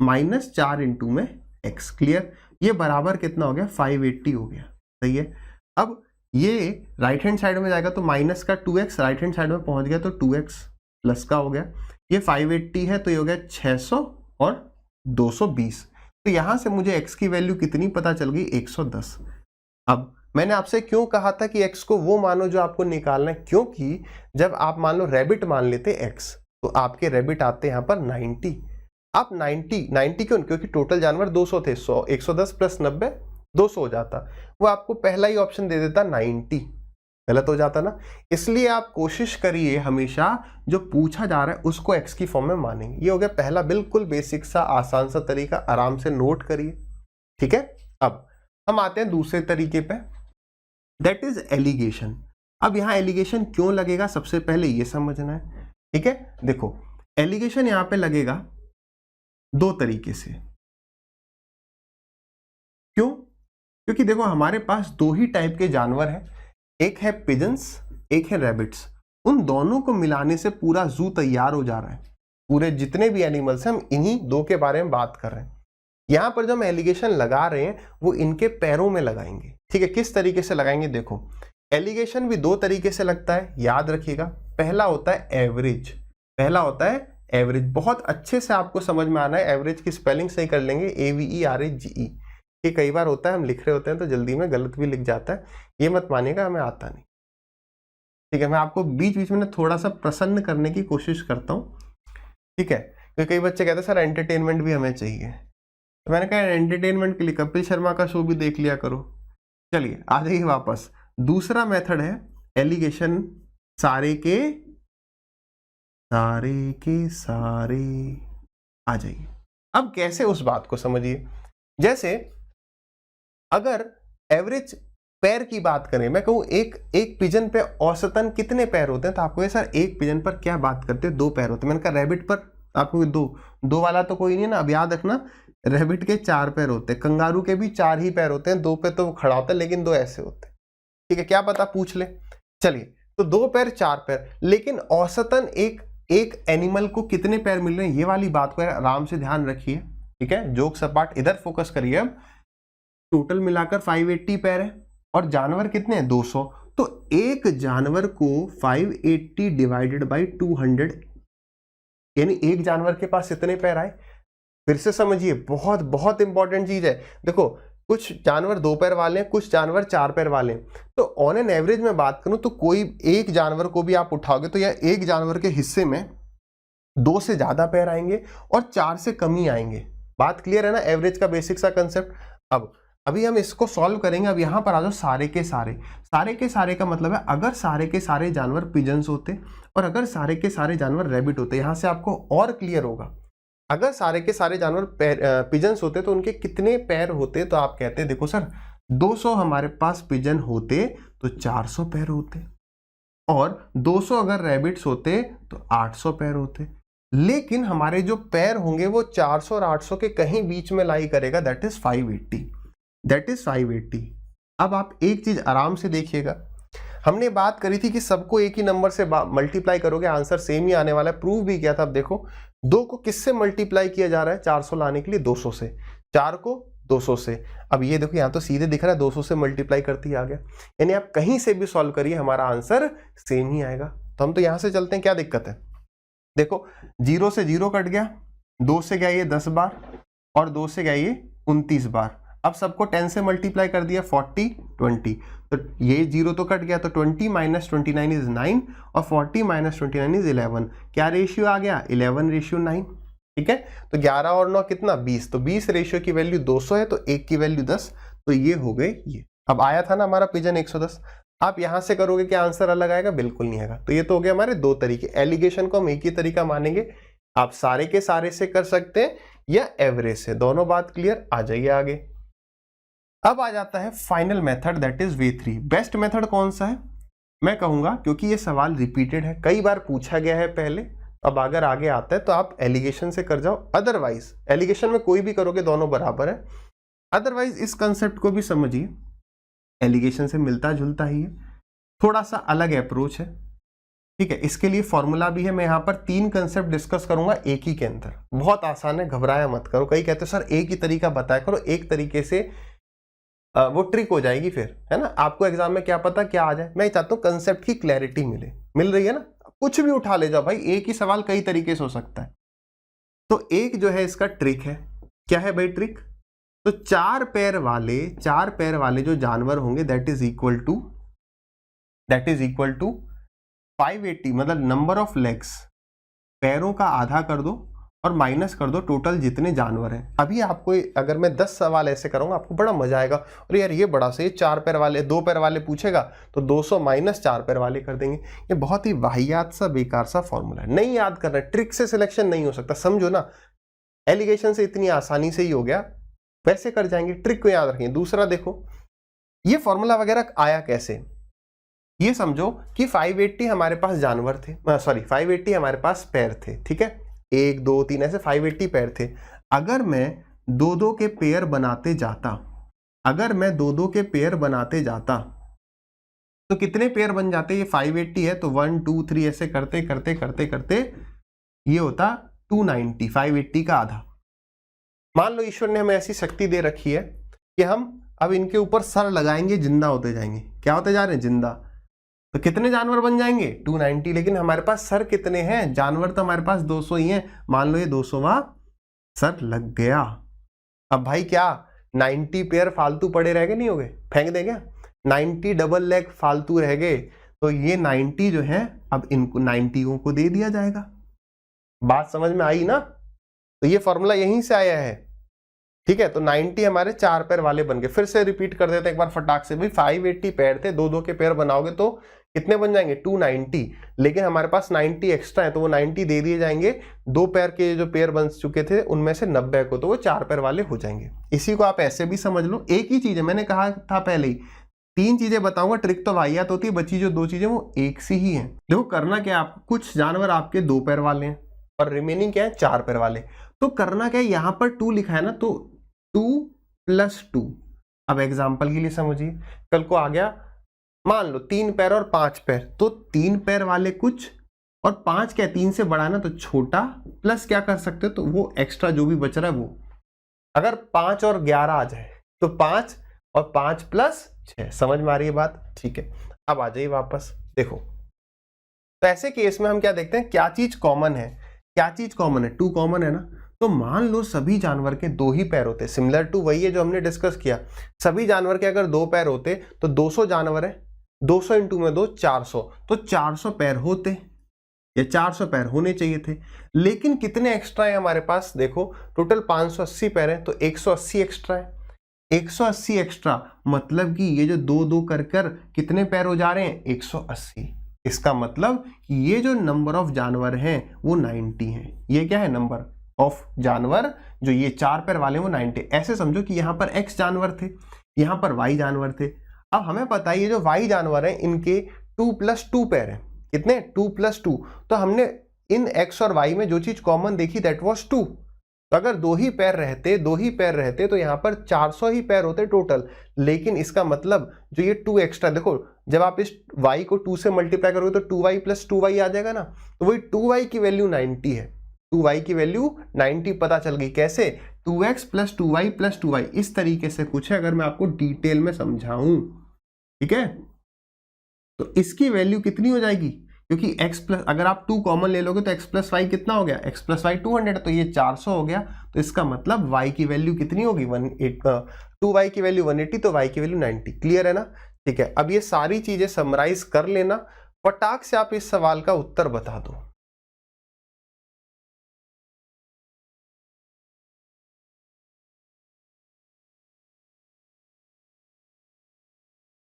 माइनस 4 इंटू में x। क्लियर, ये बराबर कितना हो गया 580 हो गया। सही है, अब ये राइट हैंड साइड में जाएगा तो माइनस का 2x, राइट हैंड साइड में पहुंच गया तो 2x प्लस का हो गया। ये 580 है तो ये हो गया 600 और 220, तो यहां से मुझे x की वैल्यू कितनी पता चल गई 110। अब मैंने आपसे क्यों कहा था कि x को वो मानो जो आपको निकालना है, क्योंकि जब आप मान लो रैबिट मान लेते x तो आपके रैबिट आते यहाँ पर 90। आप 90 क्यों, क्योंकि टोटल जानवर 200 थे, 100 110 प्लस 90 200 हो जाता, वो आपको पहला ही ऑप्शन दे देता 90, गलत हो जाता ना। इसलिए आप कोशिश करिए हमेशा जो पूछा जा रहा है उसको x की फॉर्म में मानेंगे। ये हो गया पहला बिल्कुल बेसिक सा आसान सा तरीका, आराम से नोट करिए। ठीक है, अब हम आते हैं दूसरे तरीके पे, दैट इज एलिगेशन। अब यहां एलिगेशन क्यों लगेगा सबसे पहले ये समझना है। ठीक है, देखो एलिगेशन यहां पे लगेगा 2 तरीके से। क्यों, क्योंकि देखो हमारे पास 2 ही टाइप के जानवर हैं, एक है पिजन्स, एक है रैबिट्स। उन दोनों को मिलाने से पूरा जू तैयार हो जा रहा है। पूरे जितने भी एनिमल्स हैं हम इन्हीं 2 के बारे में बात कर रहे हैं। यहां पर जो हम एलिगेशन लगा रहे हैं वो इनके पैरों में लगाएंगे। ठीक है, किस तरीके से लगाएंगे, देखो एलिगेशन भी 2 तरीके से लगता है, याद रखिएगा। पहला होता है एवरेज, बहुत अच्छे से आपको समझ में आना है। एवरेज की स्पेलिंग सही कर लेंगे, AVERAGE। ये कई बार होता है हम लिख रहे होते हैं तो जल्दी में गलत भी लिख जाता है, ये मत मानिएगा, हमें आता नहीं। ठीक है, मैं आपको बीच बीच में थोड़ा सा प्रसन्न करने की कोशिश करता हूँ। ठीक है, क्योंकि कई बच्चे कहते हैं सर एंटरटेनमेंट भी हमें चाहिए, तो मैंने कहा एंटरटेनमेंट के लिए कपिल शर्मा का शो भी देख लिया करो। चलिए आ जाइए वापस, दूसरा मेथड है एलिगेशन सारे के सारे आ जाइए। अब कैसे उस बात को समझिए, जैसे अगर एवरेज पैर की बात करें, मैं कहूं एक पिजन पे औसतन कितने पैर होते हैं, तो आपको सर एक पिजन पर क्या बात करते हैं 2 पैर होते हैं। मैंने कहा रैबिट पर आपको 2 वाला तो कोई नहीं है ना। अब याद रखना रैबिट के 4 पैर होते हैं, कंगारू के भी 4 ही पैर होते हैं, 2 पे तो वो खड़ा होता है लेकिन 2 ऐसे होते हैं। ठीक है, क्या पता पूछ ले। चलिए, तो 2 पैर 4 पैर, लेकिन औसतन एक एनिमल को कितने पैर मिल रहे हैं, ये वाली बात को आराम से ध्यान रखिए। ठीक है, जोक सपाट इधर फोकस करिए। अब टोटल मिलाकर 580 पैर है और जानवर कितने हैं 200, तो एक जानवर को 580 डिवाइडेड बाई 200 यानी एक जानवर के पास इतने पैर आए। फिर से समझिए, बहुत बहुत इंपॉर्टेंट चीज है। देखो कुछ जानवर 2 पैर वाले हैं, कुछ जानवर 4 पैर वाले हैं, तो ऑन एन एवरेज में बात करूं तो कोई एक जानवर को भी आप उठाओगे तो यह एक जानवर के हिस्से में 2 से ज्यादा पैर आएंगे और 4 से कम ही आएंगे। बात क्लियर है ना, एवरेज का बेसिक सा कंसेप्ट। अब अभी हम इसको सॉल्व करेंगे। अब यहां पर आ जाओ, सारे के सारे का मतलब है अगर सारे के सारे जानवर पिजन्स होते और अगर सारे के सारे जानवर रैबिट होते, यहां से आपको और क्लियर होगा। अगर सारे के सारे जानवर पिजन्स होते तो उनके कितने पैर होते, तो आप कहते देखो सर 200 हमारे पास पिजन होते तो 400 पैर होते और 200 अगर रैबिट्स होते तो 800 पैर होते। लेकिन हमारे जो पैर होंगे वो 400 और 800 के कहीं बीच में लाई करेगा, दैट इज 580। अब आप एक चीज आराम से देखिएगा, हमने बात करी थी कि सबको एक ही नंबर से मल्टीप्लाई करोगे आंसर सेम ही आने वाला है। प्रूव भी किया था। अब देखो 2 को किससे मल्टीप्लाई किया जा रहा है 400 लाने के लिए, 200 से, 4 को 200 से। अब ये देखो यहां तो सीधे दिख रहा है 200 से मल्टीप्लाई करते ही आ गया, यानी आप कहीं से भी सॉल्व करिए हमारा आंसर सेम ही आएगा। तो हम तो यहां से चलते हैं, क्या दिक्कत है। देखो 0 से 0 कट गया, 2 से गया ये 10 बार और 2 से गया ये 29 बार। अब सबको 10 से मल्टीप्लाई कर दिया, 40 20, तो ये 0 तो कट गया, तो 20 माइनस 29 इज 9 और 40 माइनस 29 इज 11। क्या रेशियो आ गया 11:9। ठीक है, तो 11 और 9 कितना 20, तो 20 रेशियो की वैल्यू 200 है, तो 1 की वैल्यू 10, तो ये हो गए ये। अब आया था ना हमारा पिजन 110। आप यहां से करोगे क्या आंसर अलग आएगा, बिल्कुल नहीं आएगा। तो ये तो हो गया हमारे 2 तरीके। एलिगेशन को हम एक ही तरीका मानेंगे, आप सारे के सारे से कर सकते हैं या एवरेज से, दोनों बात क्लियर। आ जाइए आगे। अब आ जाता है final method, that is V3। Best method कौन सा है मैं कहूंगा, क्योंकि ये सवाल रिपीटेड है, कई बार पूछा गया है पहले। अब अगर आगे आता है तो आप एलिगेशन से कर जाओ, अदरवाइज एलिगेशन में कोई भी करोगे दोनों बराबर है। अदरवाइज इस कंसेप्ट को भी समझिए, एलिगेशन से मिलता जुलता ही है, थोड़ा सा अलग अप्रोच है। ठीक है, इसके लिए फॉर्मूला भी है। मैं यहाँ पर 3 कंसेप्ट डिस्कस करूंगा एक ही के अंदर, बहुत आसान है, घबराया मत करो। कई कहते सर एक ही तरीका बताया करो, एक तरीके से वो ट्रिक हो जाएगी फिर, है ना, आपको एग्जाम में क्या पता क्या आ जाए। मैं चाहता हूं कंसेप्ट की क्लैरिटी मिल रही है ना, कुछ भी उठा ले जाओ भाई, एक ही सवाल कई तरीके से हो सकता है। तो एक जो है इसका ट्रिक है, क्या है भाई ट्रिक, तो 4 पैर वाले जो जानवर होंगे दैट इज इक्वल टू 580, मतलब नंबर ऑफ लेग्स, पैरों का आधा कर दो और माइनस कर दो टोटल जितने जानवर हैं। अभी आपको अगर मैं 10 सवाल ऐसे करूंगा आपको बड़ा मजा आएगा, और यार ये बड़ा सही, 4 पैर वाले 2 पैर वाले पूछेगा तो 200 माइनस 4 पैर वाले कर देंगे। ये बहुत ही वाहियात सा बेकार सा फॉर्मूला है, नहीं याद करना, ट्रिक से सिलेक्शन नहीं हो सकता, समझो ना। एलिगेशन से इतनी आसानी से ही हो गया, वैसे कर जाएंगे, ट्रिक को याद रखेंगे। दूसरा देखो ये फॉर्मूला वगैरह आया कैसे, ये समझो कि 580 हमारे पास जानवर थे, 580 हमारे पास पैर थे। ठीक है, 1 2 3 ऐसे 580 पैर थे। अगर मैं 2-2 के पेयर बनाते जाता, तो कितने पेयर बन जाते, ये 580 है तो 1 2 3 ऐसे करते करते ये होता 290, 580 का आधा। मान लो ईश्वर ने हमें ऐसी शक्ति दे रखी है कि हम अब इनके ऊपर सर लगाएंगे, जिंदा होते जाएंगे। क्या होते जा रहे हैं, जिंदा। तो कितने जानवर बन जाएंगे 290, लेकिन हमारे पास सर कितने हैं, जानवर तो हमारे पास 200 ही हैं। मान लो ये 200वां सर लग गया। अब भाई क्या 90 पेयर फालतू पड़े रह गए, नहीं हो गए, फेंक दें क्या, 90 डबल लेग फालतू रह गए, तो ये 90 जो है अब इनको 90 को दे दिया जाएगा। बात समझ में आई ना, तो ये फॉर्मूला यहीं से आया है। ठीक है, तो 90 हमारे 4 पैर वाले बन गए। फिर से रिपीट कर देते हैं एक बार फटाक से, भाई 580 पैर थे, 2-2 के पैर बनाओगे तो कितने बन जाएंगे 290, लेकिन हमारे पास 90 एक्स्ट्रा है तो वो 90 दे दिए जाएंगे। 2 पैर के जो पैर बन चुके थे उनमें से 90 को, तो वो 4 पैर वाले हो जाएंगे। इसी को आप ऐसे भी समझ लो, एक ही चीज है, मैंने कहा था पहले ही 3 चीजें बताऊंगा, ट्रिक तो वाहियात होती है, बची जो 2 चीजें वो एक सी ही है। देखो करना क्या, आप कुछ जानवर आपके 2 पैर वाले हैं और रिमेनिंग क्या है 4 पैर वाले, तो करना क्या है, यहां पर 2 लिखा है ना, तो 2 + 2। अब एग्जाम्पल के लिए समझिए, कल को आ गया मान लो 3 पैर और 5 पैर, तो 3 पैर वाले कुछ और 5 क्या 3 से बड़ा है ना, तो छोटा, प्लस क्या कर सकते हो, तो वो एक्स्ट्रा जो भी बच रहा है वो, अगर 5 और 11 आ जाए तो 5 और 5 प्लस 6, समझ में आ रही है बात? ठीक है, अब आ जाइए वापस। देखो, तो ऐसे केस में हम क्या देखते हैं, क्या चीज कॉमन है? क्या चीज कॉमन है? 2 कॉमन है ना। तो मान लो सभी जानवर के 2 ही पैर होते, सिमिलर टू वही है जो हमने डिस्कस किया। सभी जानवर के अगर 2 पैर होते तो 200 जानवर है, 200 इंटू में 2 400, तो 400 पैर होते, ये 400 पैर होने चाहिए थे। लेकिन कितने एक्स्ट्रा है हमारे पास? देखो, टोटल 580 पैर है, तो 180 एक्स्ट्रा है। 180 एक्स्ट्रा मतलब कि ये जो 2-2 कर कर कितने पैर हो जा रहे हैं? 180। इसका मतलब कि ये जो नंबर ऑफ जानवर हैं वो 90 हैं। ये क्या है? नंबर ऑफ जानवर जो ये 4 पैर वाले वो 90। ऐसे समझो कि यहाँ पर x जानवर थे, यहाँ पर y जानवर थे। अब हमें पता है ये जो y जानवर हैं इनके 2+2 पैर हैं। कितने? 2+2। तो हमने इन x और y में जो चीज कॉमन देखी दैट वाज 2। तो अगर 2 ही पैर रहते तो यहाँ पर 400 ही पैर होते टोटल। लेकिन इसका मतलब जो ये 2 एक्स्ट्रा, देखो जब आप इस y को 2 से मल्टीप्लाई करोगे तो 2y + 2y आ जाएगा ना। तो वही 2y की वैल्यू 90 है, 2y की वैल्यू 90 पता चल गई। कैसे? 2x + 2y + 2y, इस तरीके से कुछ है, अगर मैं आपको डिटेल में समझाऊं। ठीक है, तो इसकी वैल्यू कितनी हो जाएगी? क्योंकि अगर आप 2 कॉमन ले लोगे तो x + y कितना हो गया? x + y 200, तो ये 400 हो गया। तो इसका मतलब y की वैल्यू कितनी होगी? 2y की वैल्यू 180, तो y की वैल्यू 90। क्लियर है ना? ठीक है, अब ये सारी चीजें समराइज कर लेना, फटाक से आप इस सवाल का उत्तर बता दो।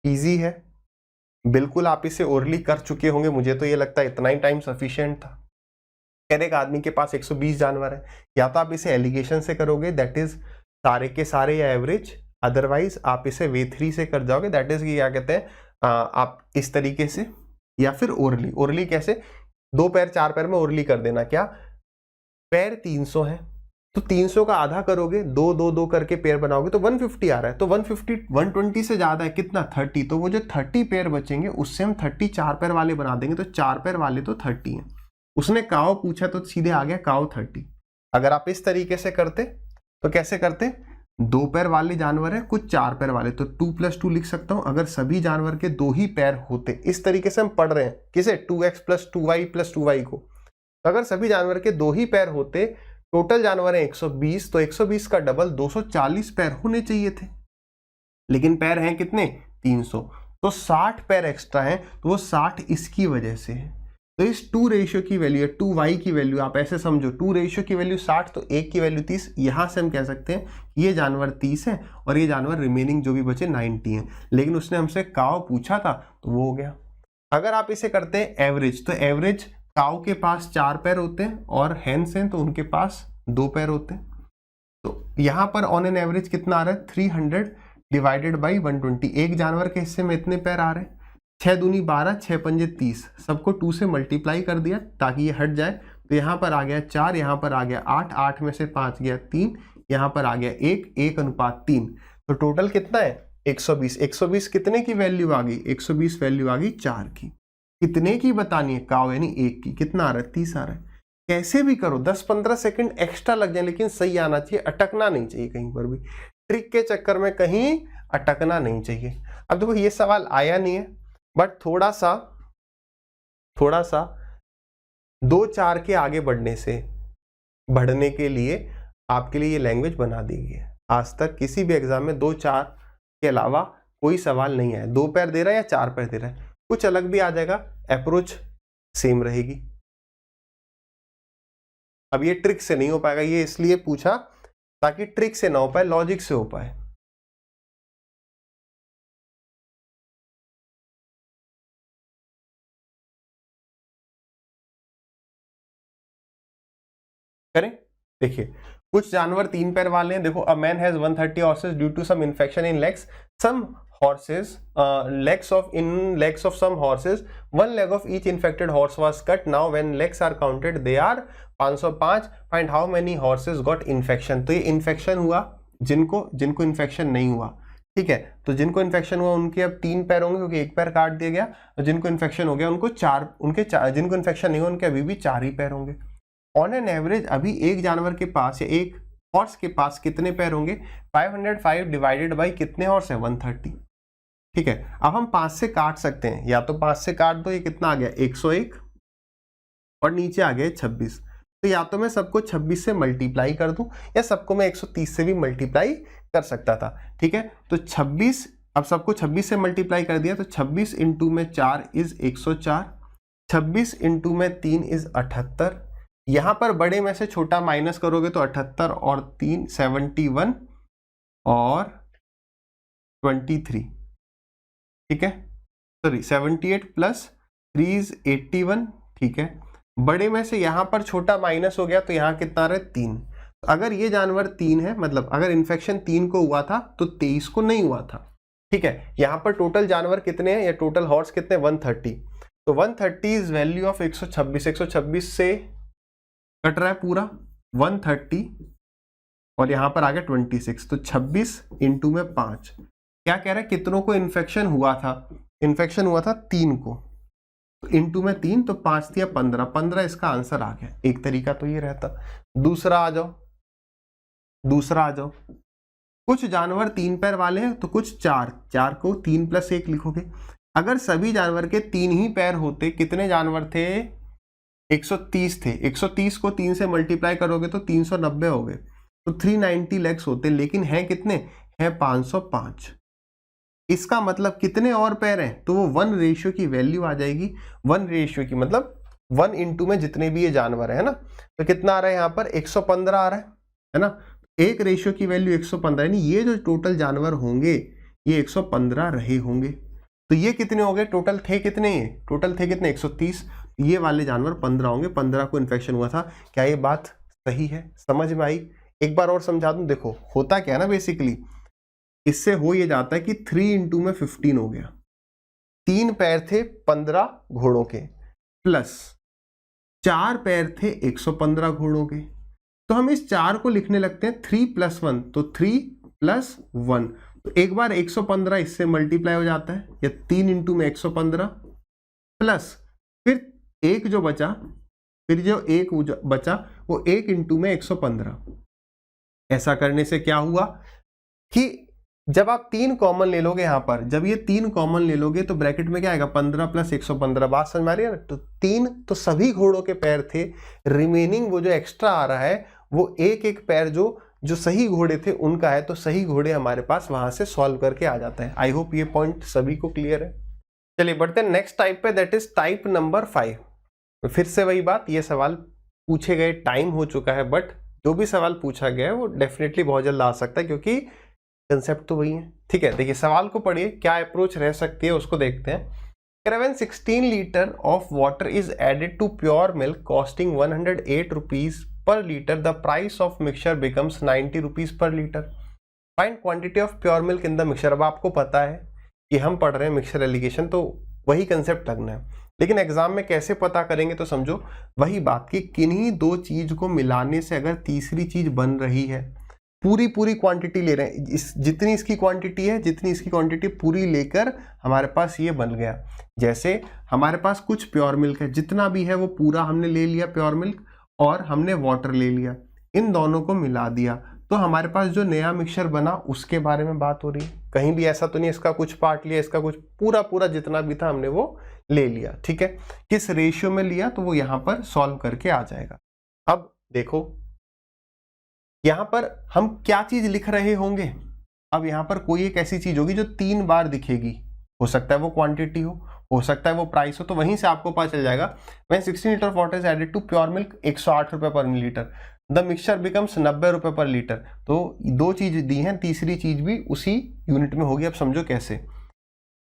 इजी है, बिल्कुल आप इसे ओरली कर चुके होंगे, मुझे तो ये लगता है इतना ही टाइम सफिशिएंट था। अगर एक आदमी के पास 120 जानवर है, या तो आप इसे एलिगेशन से करोगे दैट इज सारे के सारे या एवरेज, अदरवाइज आप इसे V3 से कर जाओगे दैट इज क्या कहते हैं आप इस तरीके से, या फिर ओरली कैसे? 2 पैर 4 पैर में ओरली कर देना। क्या पैर 300 है तो 300 का आधा करोगे, 2 करके पेयर बनाओगे तो 150 आ रहा है। तो 150 120 से ज्यादा है कितना? 30। तो वो जो 30 पेयर बचेंगे उससे हम 30 4 पैर वाले बना देंगे, तो 4 पैर वाले तो 30 हैं। उसने काव पूछा तो सीधे आ गया काव 30। अगर आप इस तरीके से करते तो कैसे करते? 2 पैर वाले जानवर है, कुछ 4 पैर वाले, तो 2+2 लिख सकता हूं। अगर सभी जानवर के 2 ही पैर होते, इस तरीके से हम पढ़ रहे हैं किसे? 2x + 2y + 2y को। तो अगर सभी जानवर के 2 ही पैर होते, टोटल जानवर है 120, तो 120 का डबल 240 पैर होने चाहिए थे। लेकिन पैर हैं कितने? 300, तो 60 पैर एक्स्ट्रा हैं, तो वो 60 इसकी वजह से है। तो इस 2 रेशियो की वैल्यू है, 2y की वैल्यू आप ऐसे समझो, 2 रेशियो की वैल्यू 60, तो 1 की वैल्यू 30। यहां से हम कह सकते हैं ये जानवर 30 है और ये जानवर रिमेनिंग जो भी बचे 90 हैं। लेकिन उसने हमसे काव पूछा था तो वो हो गया। अगर आप इसे करते हैं एवरेज, तो एवरेज काव के पास 4 पैर होते हैं और हेन्स हैं तो उनके पास 2 पैर होते हैं। तो यहां पर ऑन एन एवरेज कितना आ रहा है? 300 डिवाइडेड बाई 120। एक जानवर के हिस्से में इतने पैर आ रहे हैं, 6 दूनी 12, 6 पंजे 30, सबको 2 से मल्टीप्लाई कर दिया ताकि ये हट जाए। तो यहाँ पर आ गया 4, यहाँ पर आ गया 8, 8 में से 5 गया 3, यहाँ पर आ गया 1, 1:3। तो टोटल कितना है? 120। 120 कितने की वैल्यू आ गई? 120 वैल्यू आ गई 4 की। कितने की बतानी है? काव यानी 1 की। कितना आ रहा है? 30 आ रहा है। कैसे भी करो 10-15 सेकंड एक्स्ट्रा लग जाए, लेकिन सही आना चाहिए, अटकना नहीं चाहिए कहीं पर भी। ट्रिक के चक्कर में कहीं अटकना नहीं चाहिए। अब देखो ये सवाल आया नहीं है, बट थोड़ा सा 2-4 के आगे बढ़ने के लिए आपके लिए ये लैंग्वेज बना दी गई है। आज तक किसी भी एग्जाम में 2-4 के अलावा कोई सवाल नहीं आया। 2 पैर दे रहा है या 4 पैर दे रहा है, कुछ अलग भी आ जाएगा, अप्रोच सेम रहेगी। अब ये ट्रिक से नहीं हो पाएगा, ये इसलिए पूछा ताकि ट्रिक से ना हो पाए, लॉजिक से हो पाए। करें, देखिए कुछ जानवर 3 पैर वाले हैं। देखो, a man has 130 horses due to some infection in legs, some horses legs of some horses, one leg of each infected horse was cut. Now when legs are counted they are 505. Find how many horses got infection. तो ये infection हुआ जिनको infection नहीं हुआ, ठीक है। तो जिनको इन्फेक्शन हुआ उनके अब 3 पैर होंगे क्योंकि 1 पैर काट दिया गया, और जिनको इन्फेक्शन हो गया उनको 4, जिनको इन्फेक्शन नहीं हुआ उनके अभी भी 4 ही पैर होंगे। ऑन एन एवरेज अभी एक जानवर के पास या एक हॉर्स के पास कितने पैर होंगे, 505 डिवाइडेड बाई कितने हॉर्स है, 130। ठीक है, अब हम 5 से काट सकते हैं, या तो 5 से काट दो, ये कितना आ गया 101 और नीचे आ गया 26। तो या तो मैं सबको 26 से मल्टीप्लाई कर दूं या सबको मैं 130 से भी मल्टीप्लाई कर सकता था। ठीक है, तो 26, अब सबको 26 से मल्टीप्लाई कर दिया तो 26 इंटू में 4 इज 104, 26 इंटू में 3 इज 78। यहां पर बड़े में से छोटा माइनस करोगे तो 78 और 3 71 और 23। ठीक है, सॉरी 78 प्लस 3 इज 81। ठीक है, बड़े में से यहां पर छोटा माइनस हो गया तो यहां कितना रहे 3। अगर ये जानवर 3 है, मतलब अगर इन्फेक्शन 3 को हुआ था तो 23 को नहीं हुआ था। ठीक है, यहां पर टोटल जानवर कितने हैं या टोटल हॉर्स कितने, 130। तो 130 इज वैल्यू ऑफ 126। 126 से कट रहा है पूरा 130 और यहां पर आ गया 26, तो 26 इंटू में 5। क्या कह रहा है, कितनों को इन्फेक्शन हुआ था, इन्फेक्शन हुआ था 3 को, तो इंटू में 3 तो 5 दिया 15, 15 इसका आंसर आ गया। एक तरीका तो ये रहता। दूसरा आ जाओ, दूसरा आ जाओ। कुछ जानवर 3 पैर वाले हैं तो कुछ 4, 4 को 3 प्लस 1 लिखोगे। अगर सभी जानवर के 3 ही पैर होते, कितने जानवर थे, 130 थे, 130 को 3 से मल्टीप्लाई करोगे तो 390 हो गए, तो 390 लेग्स होते, लेकिन हैं कितने, हैं 505। इसका मतलब कितने और पैर हैं, तो वो 1 रेशियो की वैल्यू आ जाएगी। 1 रेशियो की मतलब 1 इंटू में जितने भी ये जानवर है ना, तो कितना आ रहा है यहाँ पर 115 आ रहा है ना। 1 रेशियो की वैल्यू 115, यानी ये जो टोटल जानवर होंगे ये 115 रहे होंगे। तो ये कितने हो गए, टोटल थे कितने, ये टोटल थे कितने 130, ये वाले जानवर 15 होंगे, 15 को इन्फेक्शन हुआ था। क्या ये बात सही है, समझ में आई? एक बार और समझा दूं। देखो होता क्या है ना, बेसिकली इससे हो ये जाता है कि 3 इंटू में 15 हो गया, 3 पैर थे 15 घोड़ों के, प्लस 4 पैर थे 115 घोड़ों के। तो हम इस 4 को लिखने लगते हैं 3 + 1, तो 3 + 1, तो एक बार 115 इससे मल्टीप्लाई हो जाता है, या 3 इंटू में 115 प्लस फिर एक जो बचा, फिर जो एक बचा वो 1 इंटू में 115। ऐसा करने से क्या हुआ कि जब आप 3 कॉमन ले लोगे, यहां पर जब ये 3 कॉमन ले लोगे तो ब्रैकेट में क्या आएगा 15 + 115। बात समझ में आ रही है ना। तो 3 तो सभी घोड़ों के पैर थे, रिमेनिंग वो जो एक्स्ट्रा आ रहा है वो एक एक पैर जो सही घोड़े थे उनका है, तो सही घोड़े हमारे पास वहां से सॉल्व करके आ जाता है। आई होप ये पॉइंट सभी को क्लियर है। चलिए बढ़ते हैं नेक्स्ट टाइप पे, दैट इज टाइप नंबर 5। फिर से वही बात, ये सवाल पूछे गए टाइम हो चुका है, बट जो भी सवाल पूछा गया है वो डेफिनेटली बहुत जल्द आ सकता है, क्योंकि कंसेप्ट तो वही है। ठीक है, देखिए सवाल को पढ़िए, क्या अप्रोच रह सकती है उसको देखते हैं। When 16 litre of water is added to pure milk costing 108 rupees per litre, the price of mixture becomes 90 rupees per litre. Find quantity of pure milk in the mixture. अब आपको पता है कि हम पढ़ रहे हैं मिक्सचर एलिगेशन, तो वही कंसेप्ट लगना है, लेकिन एग्जाम में कैसे पता करेंगे, तो समझो वही बात कि किन्हीं 2 चीज को मिलाने से अगर तीसरी चीज बन रही है, पूरी क्वांटिटी ले रहे हैं, जितनी इसकी क्वांटिटी है, जितनी इसकी क्वांटिटी पूरी लेकर हमारे पास ये बन गया। जैसे हमारे पास कुछ प्योर मिल्क है, जितना भी है वो पूरा हमने ले लिया प्योर मिल्क, और हमने वाटर ले लिया, इन दोनों को मिला दिया, तो हमारे पास जो नया मिक्सचर बना उसके बारे में बात हो रही है। कहीं भी ऐसा तो नहीं इसका कुछ पार्ट लिया, इसका कुछ, पूरा जितना भी था हमने वो ले लिया। ठीक है, किस रेशियो में लिया तो वो यहाँ पर सॉल्व करके आ जाएगा। अब देखो यहां पर हम क्या चीज लिख रहे होंगे। अब यहां पर कोई एक ऐसी चीज होगी जो 3 बार दिखेगी, हो सकता है वो क्वांटिटी हो सकता है वो प्राइस हो, तो वहीं से आपको पता चल जाएगा। When 16 litre water is added to pure milk 108 रुपए पर लीटर, द मिक्सचर बिकम्स 90 रुपए पर लीटर। तो 2 चीज दी हैं, तीसरी चीज भी उसी यूनिट में होगी। अब समझो कैसे,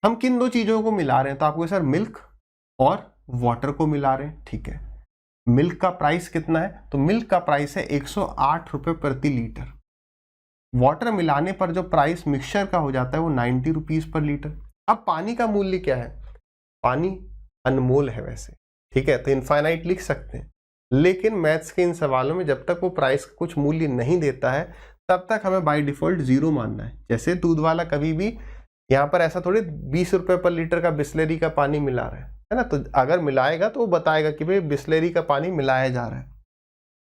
हम किन 2 चीजों को मिला रहे हैं, तो आपको सर मिल्क और वाटर को मिला रहे हैं। ठीक है, मिल्क का प्राइस कितना है, तो मिल्क का प्राइस है 108 रुपए प्रति लीटर। वाटर मिलाने पर जो प्राइस मिक्सचर का हो जाता है वो 90 रुपीज पर लीटर। अब पानी का मूल्य क्या है, पानी अनमोल है वैसे, ठीक है, तो इनफाइनाइट लिख सकते हैं, लेकिन मैथ्स के इन सवालों में जब तक वो प्राइस का कुछ मूल्य नहीं देता है तब तक हमें बाय डिफॉल्ट 0 मानना है। जैसे दूध वाला कभी भी यहाँ पर ऐसा थोड़ी 20 रुपए पर लीटर का बिस्लेरी का पानी मिला रहा है ना, तो अगर मिलाएगा तो वो बताएगा कि भाई बिस्लेरी का पानी मिलाया जा रहा है,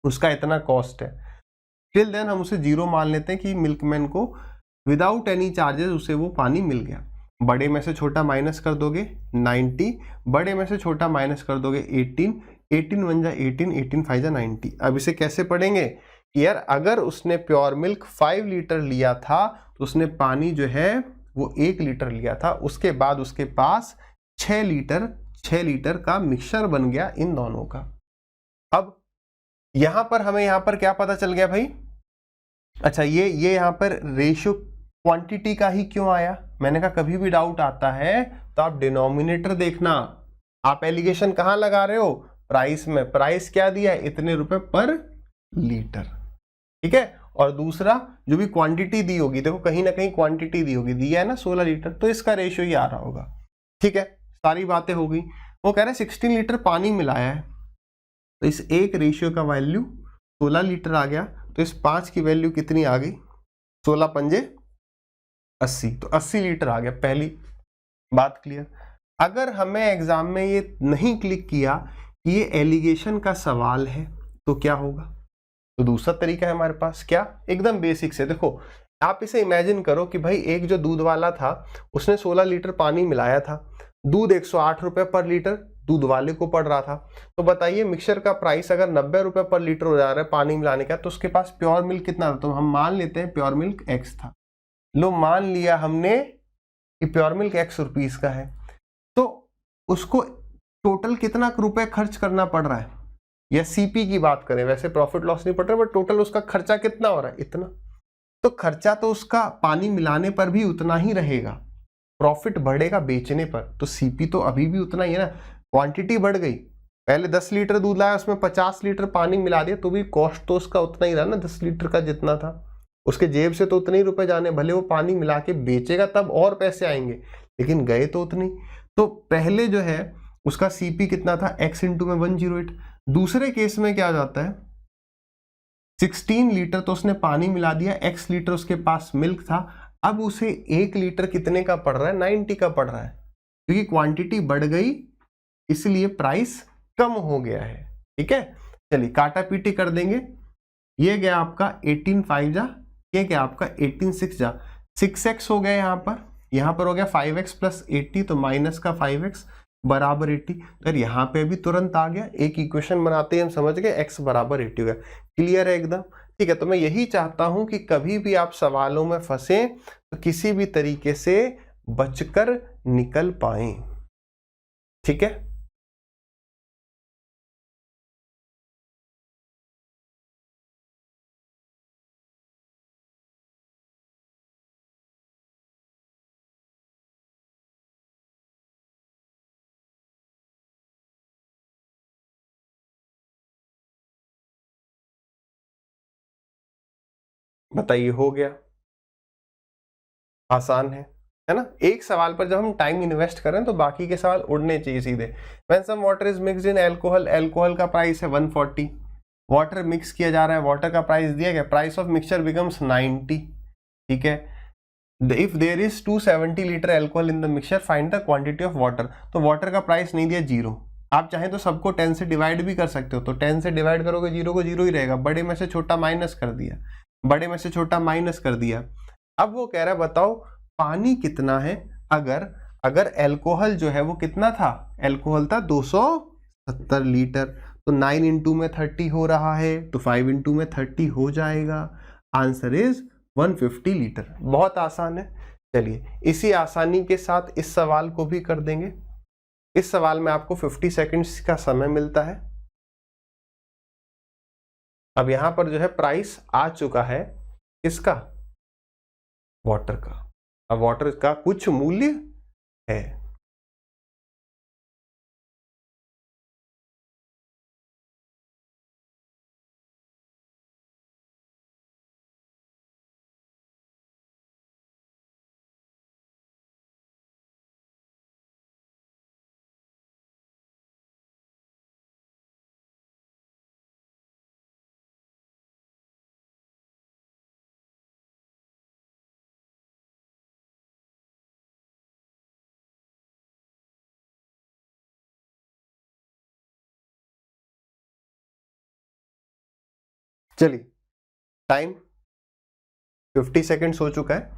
उसका इतना कॉस्ट है। टिल देन हम उसे 0 मान लेते हैं कि मिल्कमैन को विदाउट एनी चार्जेस उसे वो पानी मिल गया। बड़े में से छोटा माइनस कर दोगे 90, बड़े में से छोटा माइनस कर दोगे 18, 18 1 जा 18, 18 5 जा 90। अब इसे कैसे पढ़ेंगे कि यार अगर उसने प्योर मिल्क 5 लीटर लिया था तो उसने पानी जो है वो 1 लीटर लिया था, उसके बाद उसके पास 6 लीटर का मिक्सचर बन गया इन दोनों का। अब यहां पर हमें यहां पर क्या पता चल गया भाई, अच्छा ये यहां पर रेशियो क्वांटिटी का ही क्यों आया, मैंने कहा कभी भी डाउट आता है तो आप डिनोमिनेटर देखना, आप एलिगेशन कहां लगा रहे हो, प्राइस में, प्राइस क्या दिया है, इतने रुपए पर लीटर, ठीक है। और दूसरा जो भी क्वांटिटी दी होगी, देखो कहीं ना कहीं क्वांटिटी दी होगी, दिया है ना 16 लीटर, तो इसका रेशियो ही आ रहा होगा, ठीक है। सारी बातें हो गई। वो कह रहे हैं 16 लीटर पानी मिलाया है, तो इस एक रेशियो का वैल्यू 16 लीटर आ गया, तो इस 5 की वैल्यू कितनी आ गई, 16 पंजे 80, तो 80 लीटर आ गया। पहली बात क्लियर। अगर हमें एग्जाम में ये नहीं क्लिक किया कि ये एलिगेशन का सवाल है तो क्या होगा, तो दूसरा तरीका है हमारे पास, क्या, एकदम बेसिक से देखो, आप इसे इमेजिन करो कि भाई एक जो दूध वाला था उसने 16 लीटर पानी मिलाया था, दूध 108 रुपए पर लीटर दूध वाले को पड़ रहा था, तो बताइए मिक्सचर का प्राइस अगर 90 रुपए पर लीटर हो जा रहा है पानी मिलाने का, तो उसके पास प्योर मिल्क कितना था, तो हम मान लेते हैं प्योर मिल्क एक्स था, लो मान लिया हमने कि प्योर मिल्क एक्स रुपीस का है, तो उसको टोटल कितना रुपए खर्च करना पड़ रहा है, या सीपी की बात करें, वैसे प्रॉफिट लॉस नहीं पड़ रहा, बट टोटल उसका खर्चा कितना हो रहा है, इतना, तो खर्चा तो उसका पानी मिलाने पर भी उतना ही रहेगा, प्रॉफिट बढ़ेगा बेचने पर, तो सीपी तो अभी भी उतना ही है ना, क्वांटिटी बढ़ गई, पहले 10 लीटर दूध लाया उसमें 50 लीटर पानी मिला दिया, तो भी कॉस्ट तो उसका उतना ही रहा ना, 10 लीटर का जितना था, उसके जेब से तो उतने ही रुपए जाने, भले वो पानी मिला के बेचेगा तब और पैसे आएंगे, लेकिन गए तो उतने। तो पहले जो है उसका सीपी कितना था, x इंटू में 108। दूसरे केस में क्या जाता है, 16 लीटर तो उसने पानी मिला दिया, x लीटर उसके पास मिल्क था, अब उसे 1 लीटर कितने का पड़ रहा है, 90 का पड़ रहा है, क्योंकि क्वांटिटी बढ़ गई इसलिए प्राइस कम हो गया है, ठीक है। चलिए काटा पीटी कर देंगे, ये गया आपका 18 5 जा, ये गया आपका 18 6 जा, 6x हो गया यहाँ पर हो गया 5x प्लस 80, तो माइनस का 5x बराबर 80, तो यहाँ पे भी तुरंत आ गया, एक इक्वेशन बनाते ही हम समझ गए x बराबर 80 हो गया, क्लियर है एकदम, ठीक है। तो मैं यही चाहता हूं कि कभी भी आप सवालों में फंसे तो किसी भी तरीके से बचकर निकल पाएं, ठीक है। बताइए, हो गया, आसान है ना। एक सवाल पर जब हम टाइम इन्वेस्ट करें तो बाकी के सवाल उड़ने चाहिए सीधे। When some water is mixed in alcohol, alcohol का प्राइस है 140, वाटर मिक्स किया जा रहा है, वाटर का प्राइस दिया गया, प्राइस ऑफ मिक्सचर बिकम्स 90, ठीक है। If there is 270 litre alcohol in the mixture find the quantity of water, तो वाटर का प्राइस नहीं दिया 0, आप चाहें तो सबको 10 से डिवाइड भी कर सकते हो, तो 10 से डिवाइड करोगे 0 को 0 ही रहेगा, बड़े में से छोटा माइनस कर दिया, बड़े में से छोटा माइनस कर दिया। अब वो कह रहा है बताओ पानी कितना है, अगर अगर अल्कोहल जो है वो कितना था, अल्कोहल था 270 लीटर, तो 9 इंटू में 30 हो रहा है, तो 5 इंटू में 30 हो जाएगा, आंसर इज 150 लीटर। बहुत आसान है। चलिए इसी आसानी के साथ इस सवाल को भी कर देंगे। इस सवाल में आपको 50 सेकंड्स का समय मिलता है। अब यहां पर जो है प्राइस आ चुका है किसका, वाटर का। अब वाटर का कुछ मूल्य है, चलिए टाइम 50 सेकेंड्स हो चुका है।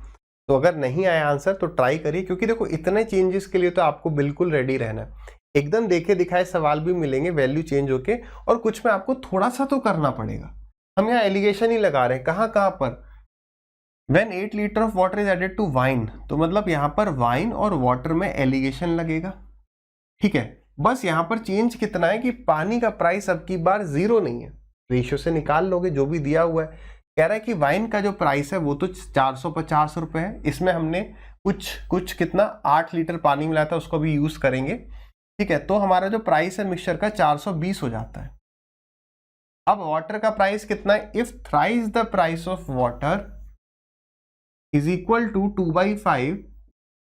तो अगर नहीं आया आंसर तो ट्राई करिए, क्योंकि देखो इतने चेंजेस के लिए तो आपको बिल्कुल रेडी रहना है। एकदम देखे दिखाए सवाल भी मिलेंगे वैल्यू चेंज होके, और कुछ में आपको थोड़ा सा तो करना पड़ेगा। हम यहाँ एलिगेशन ही लगा रहे हैं, कहाँ पर। When 8 litre of water is added to wine, तो मतलब यहाँ पर वाइन और वाटर में एलिगेशन लगेगा, ठीक है। बस यहाँ पर चेंज कितना है कि पानी का प्राइस अब की बार 0 नहीं है, रेशियो से निकाल लोगे जो भी दिया हुआ है। कह रहा है कि वाइन का जो प्राइस है वो तो 450 रुपए है, इसमें हमने कुछ कितना 8 लीटर पानी मिलाया था, उसको भी यूज करेंगे, ठीक है। तो हमारा जो प्राइस है मिक्सचर का 420 हो जाता है। अब वाटर का प्राइस कितना है, if thrice the price of water is equal to 2/5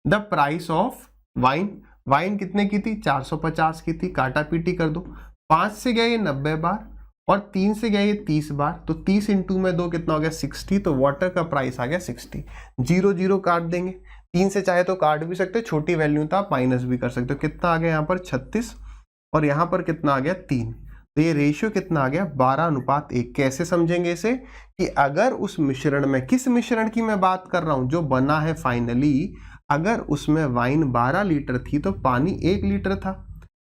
the price of wine. Wine कितने की थी, 450 की थी, काटा पीटी कर दो, 5 से गया ये 90 बार और 3 से गया ये 30 बार, तो 30 इंटू में 2 कितना हो गया 60, तो वाटर का प्राइस आ गया 60। 0 0 काट देंगे, 3 से चाहे तो काट भी सकते, छोटी वैल्यू था माइनस भी कर सकते हो। कितना आ गया यहाँ पर 36 और यहाँ पर कितना आ गया 3, तो ये रेशियो कितना आ गया 12:1। कैसे समझेंगे इसे, कि अगर उस मिश्रण में, किस मिश्रण की मैं बात कर रहा हूं, जो बना है फाइनली, अगर उसमें वाइन 12 लीटर थी तो पानी 1 लीटर था।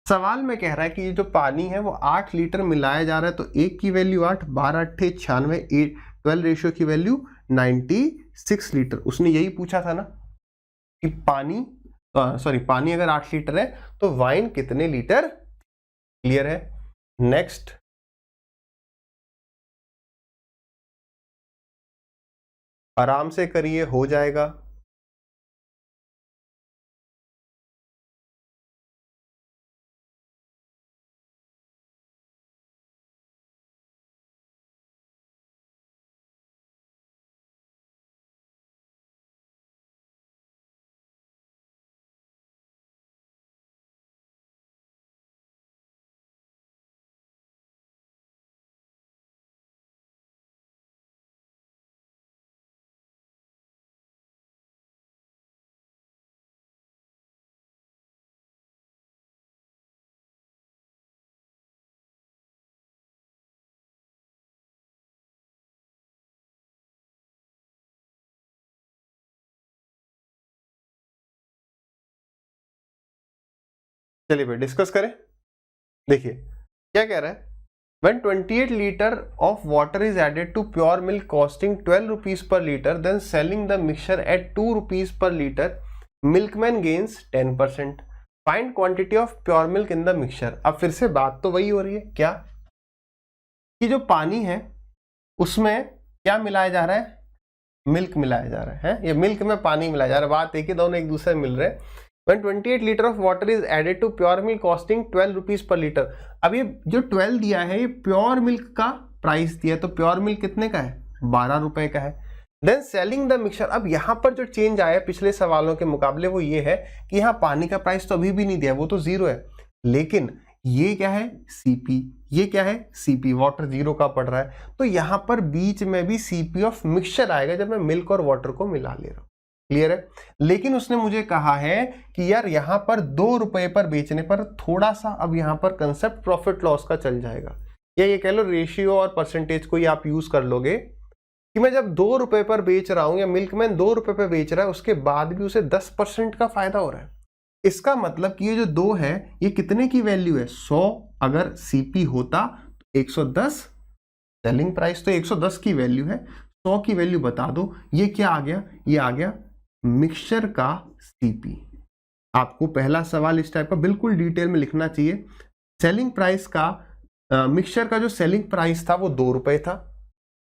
सवाल में कह रहा है कि ये जो पानी है वो 8 लीटर मिलाया जा रहा है, तो 1 की वैल्यू 8, 12 8 96, 12 रेशियो की वैल्यू 96 लीटर। उसने यही पूछा था ना कि पानी अगर 8 लीटर है तो वाइन कितने लीटर। क्लियर है। नेक्स्ट, आराम से करिए, हो जाएगा। चलिए भाई डिस्कस करें। देखिए क्या कह रहा है, when 28 liter of water is added to pure milk costing 12 rupees per liter, then selling the mixture at 2 rupees per liter, milkman gains 10%. Find quantity of pure milk in the mixture. अब फिर से बात तो वही हो रही है, क्या कि जो पानी है उसमें क्या मिलाया जा रहा है, मिल्क मिलाया जा रहा है, ये मिल्क में पानी मिलाया जा रहा है, बात एक ही, दोनों एक दूसरे मिल रहे हैं। When 28 litre of water is added to pure milk costing 12 rupees per litre. अब ये जो 12 दिया है ये प्योर मिल्क का प्राइस दिया है, तो प्योर मिल्क कितने का है, 12 रुपए का है। देन सेलिंग द मिक्सचर, अब यहाँ पर जो चेंज आया पिछले सवालों के मुकाबले वो ये है कि यहाँ पानी का प्राइस तो अभी भी नहीं दिया, वो तो 0 है, लेकिन ये क्या है सीपी, ये क्या है सीपी, वाटर 0 का पड़ रहा है, तो यहाँ पर बीच में भी सीपी ऑफ मिक्सचर आएगा जब मैं मिल्क और वाटर को मिला ले रहा हूँ। क्लियर है। लेकिन उसने मुझे कहा है कि यार यहां पर 2 रुपए पर बेचने पर थोड़ा सा अब यहां पर कंसेप्ट प्रॉफिट लॉस का चल जाएगा, या ये कह लो रेशियो और परसेंटेज को ही आप यूज कर लोगे कि मैं जब 2 रुपए पर बेच रहा हूं या मिल्कमैन 2 रुपए पर बेच रहा है, उसके बाद भी उसे 10% का फायदा हो रहा है। इसका मतलब कि ये जो 2 है ये कितने की वैल्यू है, 100 अगर सीपी होता तो 110, सेलिंग प्राइस तो 110 की वैल्यू है, 100 की वैल्यू बता दो, ये क्या आ गया, ये आ गया मिक्सचर का सीपी। आपको पहला सवाल इस टाइप का बिल्कुल डिटेल में लिखना चाहिए। सेलिंग प्राइस का, मिक्सचर का जो सेलिंग प्राइस था वो 2 रुपए था।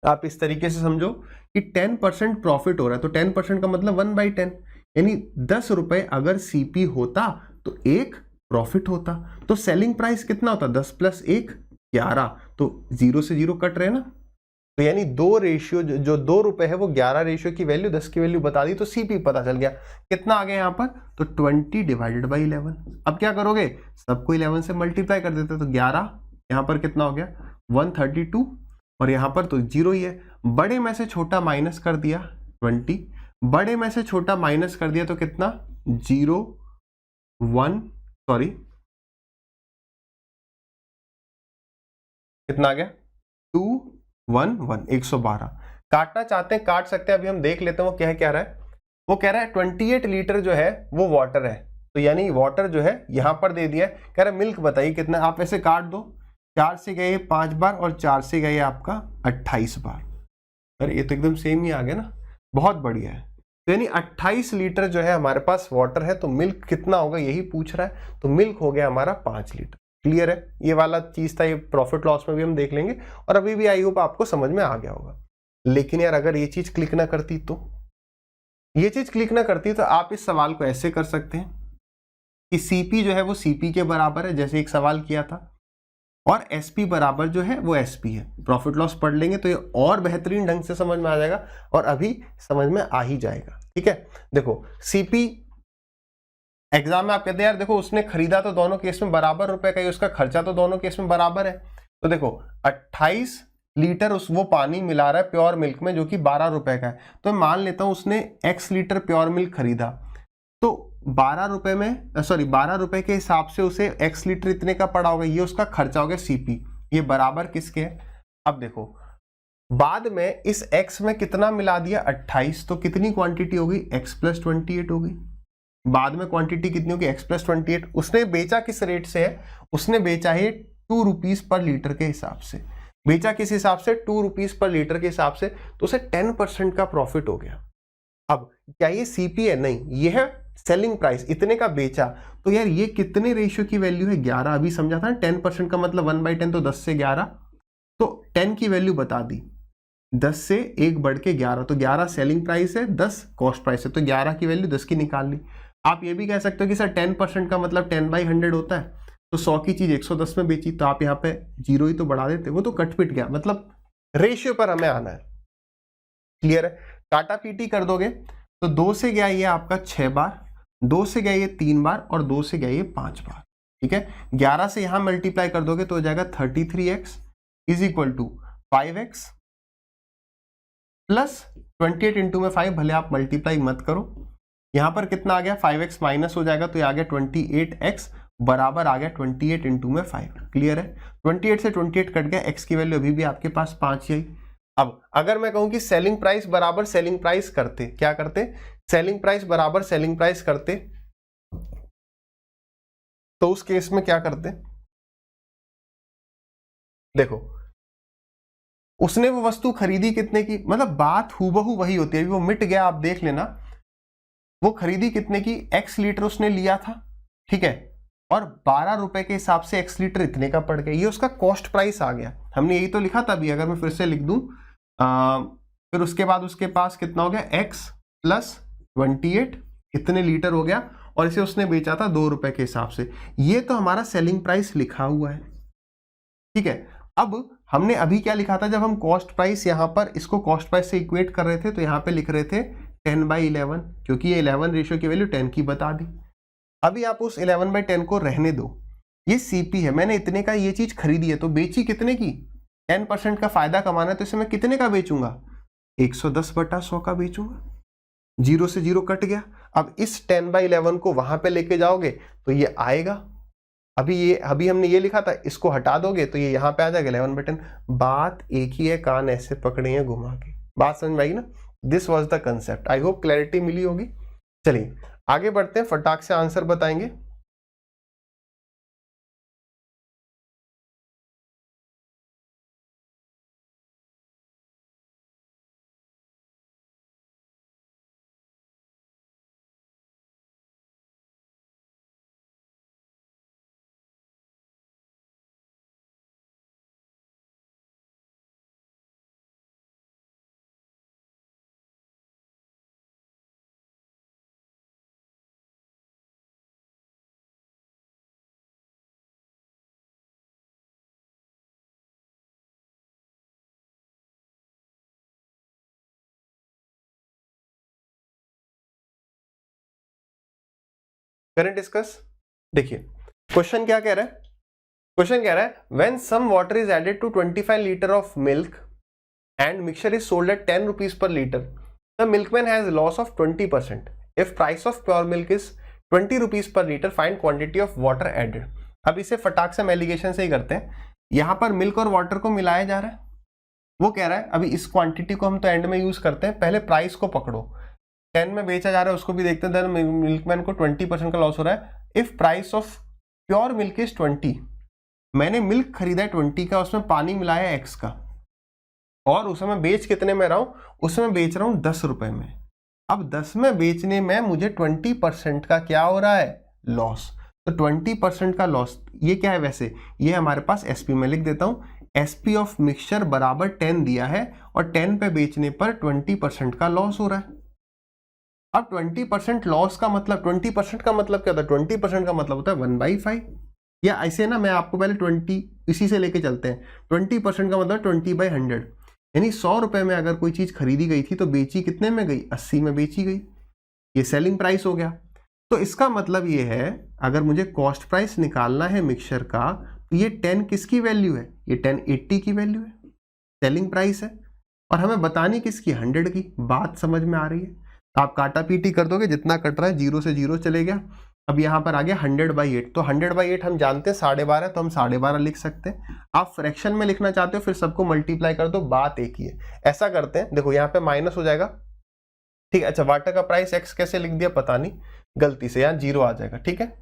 आप इस तरीके से समझो कि 10% प्रॉफिट हो रहा है, तो 10% का मतलब 1/10, यानी 10 रुपए अगर सीपी होता तो 1 प्रॉफिट होता, तो सेलिंग प्राइस कितना होता, 10 + 1 11, तो 0 से 0 कट रहे ना, तो यानी 2 रेशियो, जो 2 रुपए है वो 11 रेशियो की वैल्यू, 10 की वैल्यू बता दी, तो सीपी पता चल गया। कितना आ गया यहाँ पर, तो 20 / 11। अब क्या करोगे, सबको 11 से मल्टीप्लाई कर देते, तो 11 यहाँ पर कितना हो गया 132, और यहाँ पर तो 0 ही है। बड़े में से छोटा माइनस कर दिया 20, बड़े में से छोटा माइनस कर दिया तो कितना 0 1, सॉरी कितना आ गया 2 1 1, 112। काटना चाहते हैं काट सकते हैं। अभी हम देख लेते हैं वो क्या कह रहा है। वो कह रहा है 28 लीटर जो है वो वाटर है, तो यानी वाटर जो है यहां पर दे दिया है। कह रहा है मिल्क बताइए कितना, आप ऐसे काट दो, 4 से गए 5 बार और 4 से गए आपका 28 बार। अरे ये तो एकदम सेम ही आ गया ना, बहुत बढ़िया है। तो यानी 28 लीटर जो है हमारे पास वाटर है, तो मिल्क कितना होगा यही पूछ रहा है, तो मिल्क हो गया हमारा 5 लीटर। क्लियर है, ये वाला चीज था, ये प्रॉफिट लॉस में भी हम देख लेंगे, और अभी भी आई होप आपको समझ में आ गया होगा। लेकिन यार अगर ये चीज क्लिक ना करती तो, ये चीज क्लिक ना करती तो आप इस सवाल को ऐसे कर सकते हैं कि सीपी जो है वो सीपी के बराबर है, जैसे एक सवाल किया था, और एसपी बराबर जो है वो एसपी है। प्रॉफिट लॉस पढ़ लेंगे तो ये और बेहतरीन ढंग से समझ में आ जाएगा, और अभी समझ में आ ही जाएगा। ठीक है, देखो सीपी एग्जाम में आप कहते हैं यार देखो उसने खरीदा तो दोनों केस में बराबर रुपए का ही, उसका खर्चा तो दोनों केस में बराबर है। तो देखो 28 लीटर वो पानी मिला रहा है प्योर मिल्क में जो कि 12 रुपए का है, तो मैं मान लेता हूं उसने x लीटर प्योर मिल्क खरीदा, तो 12 रुपए में 12 रुपए के हिसाब से उसे x लीटर इतने का पड़ा होगा, ये उसका खर्चा हो गया सीपी। ये बराबर किसके है, अब देखो बाद में इस x में कितना मिला दिया 28, तो कितनी क्वांटिटी होगी x प्लस 28 होगी। बाद में क्वांटिटी कितनी होगी x प्लस 28। उसने बेचा किस रेट से है, उसने बेचा है 2 रुपीज पर लीटर के हिसाब से। बेचा किस हिसाब से, 2 रुपीज पर लीटर के हिसाब से, तो उसे 10% का प्रॉफिट हो गया। अब क्या ये सीपी है, नहीं, ये है सेलिंग प्राइस, इतने का बेचा। तो यार ये कितने रेशियो की वैल्यू है, 11। अभी समझा था ना 10% का मतलब 1/10, तो 10 से 11, तो 10 की वैल्यू बता दी, 10 से 1 बढ़ के 11, तो 11 सेलिंग प्राइस है, 10 कॉस्ट प्राइस है, तो 11 की वैल्यू 10 की निकाल ली। आप ये भी कह सकते हो कि सर 10% का मतलब 10/100 होता है, तो 100 की चीज 110 में बेची, तो आप यहाँ पे 0 ही तो बढ़ा देते, वो तो कट पिट गया, मतलब रेशियो पर हमें आना है। क्लियर है, काटा पीटी कर दोगे तो 2 से गया ये आपका 6 बार, 2 से गया ये 3 बार, और 2 से गया ये 5 बार। ठीक है, 11 से यहां मल्टीप्लाई कर दोगे तो हो जाएगा 33x is equal to 5x plus 28 into में 5, भले आप मल्टीप्लाई मत करो। यहां पर कितना आ गया, 5x माइनस हो जाएगा, तो ये आ गया 28x बराबर आ गया 28 इंटू में 5। क्लियर है, 28 से 28 कट गया, x की वैल्यू अभी भी आपके पास 5 ही। अब अगर मैं कहूं कि सेलिंग प्राइस बराबर सेलिंग प्राइस करते, क्या करते, सेलिंग प्राइस बराबर सेलिंग प्राइस करते, तो उस केस में क्या करते, देखो उसने वो वस्तु खरीदी कितने की, मतलब बात हूबहू वही होती है, अभी वो मिट गया, आप देख लेना। वो खरीदी कितने की, x लीटर उसने लिया था, ठीक है, और 12 रुपए के हिसाब से x लीटर इतने का पड़ गया, ये उसका कॉस्ट प्राइस आ गया। हमने यही तो लिखा था अभी, अगर मैं फिर से लिख दूं, फिर उसके बाद उसके पास कितना हो गया, x प्लस 28 इतने लीटर हो गया, और इसे उसने बेचा था 2 रुपए के हिसाब से। ये तो हमारा सेलिंग प्राइस लिखा हुआ है। ठीक है, अब हमने अभी क्या लिखा था, जब हम कॉस्ट प्राइस यहां पर इसको कॉस्ट प्राइस से इक्वेट कर रहे थे, तो यहां पे लिख रहे थे 10/11, क्योंकि ये 11 रेशियो की वैल्यू 10 की बता दी। अभी आप उस 11/10 को रहने दो, ये सीपी है, मैंने इतने का ये चीज खरीदी है, तो बेची कितने की, 10% का फायदा कमाना है, तो इसे मैं कितने का बेचूंगा, 110/100 का बेचूंगा। 0 से 0 कट गया। अब इस 10/11 को वहां पे लेके जाओगे तो ये आएगा, अभी हमने ये लिखा था, इसको हटा दोगे तो ये यहां पे आ जाएगा 11/10। बात एक ही है, कान ऐसे पकड़े हैं घुमा के, बात समझ में आई ना। This was the concept, I hope clarity मिली होगी। चलिए आगे बढ़ते हैं, फटाक से आंसर बताएंगे। करें डिस्कस। देखिए क्वेश्चन क्या कह रहा है, क्वेश्चन कह रहा है when some water is added to 25 litre of milk and mixture is sold at 10 rupees per litre, the milkman has loss of 20%। If price of pure milk is 20 rupees per litre, find quantity of water added. अब इसे फटाक से हम allegation से ही करते हैं। यहां पर मिल्क और वाटर को मिलाया जा रहा है, वो कह रहा है अभी इस क्वांटिटी को हम तो एंड में यूज करते हैं, पहले प्राइस को पकड़ो। 10 में बेचा जा रहा है उसको भी देखते हैं। देन मिल्कमैन को 20% का लॉस हो रहा है। If price of pure milk is 20, मैंने मिल्क खरीदा है 20 का, उसमें पानी मिलाया X का, और उसे मैं बेच कितने में रहा हूं, उसे मैं बेच रहा हूं 10 रुपए में। अब 10 में बेचने में मुझे 20% का क्या हो रहा है, लॉस। तो 20% का लॉस ये क्या है, वैसे ये हमारे पास SP में लिख देता हूं। SP ऑफ मिक्सचर बराबर 10 दिया है और 10 पे बेचने पर 20% का लॉस हो रहा है। अब 20% लॉस का मतलब, 20% का मतलब क्या होता है, 20% का मतलब होता है 1/5, या ऐसे ना मैं आपको पहले 20 इसी से लेके चलते हैं। 20% का मतलब 20/100, यानी 100 रुपए में अगर कोई चीज खरीदी गई थी तो बेची कितने में गई, 80 में बेची गई। ये सेलिंग प्राइस हो गया। तो इसका मतलब ये है अगर मुझे कॉस्ट प्राइस निकालना है मिक्सचर का, तो ये 10 किसकी वैल्यू है, ये 10 80 की वैल्यू है, सेलिंग प्राइस है। और हमें बतानी किसकी, 100 की। बात समझ में आ रही है। आप काटा पीटी कर दोगे, जितना कट रहा है 0 से 0 चले गया। अब यहाँ पर आ गया 100/8, तो 100/8 हम जानते हैं 12.5, तो हम 12.5 लिख सकते हैं। आप फ्रैक्शन में लिखना चाहते हो फिर सबको मल्टीप्लाई कर दो, बात एक ही है। ऐसा करते हैं, देखो यहाँ पे माइनस हो जाएगा, ठीक है। अच्छा, वाटर का प्राइस X कैसे लिख दिया पता नहीं, गलती से यहाँ 0 आ जाएगा, ठीक है।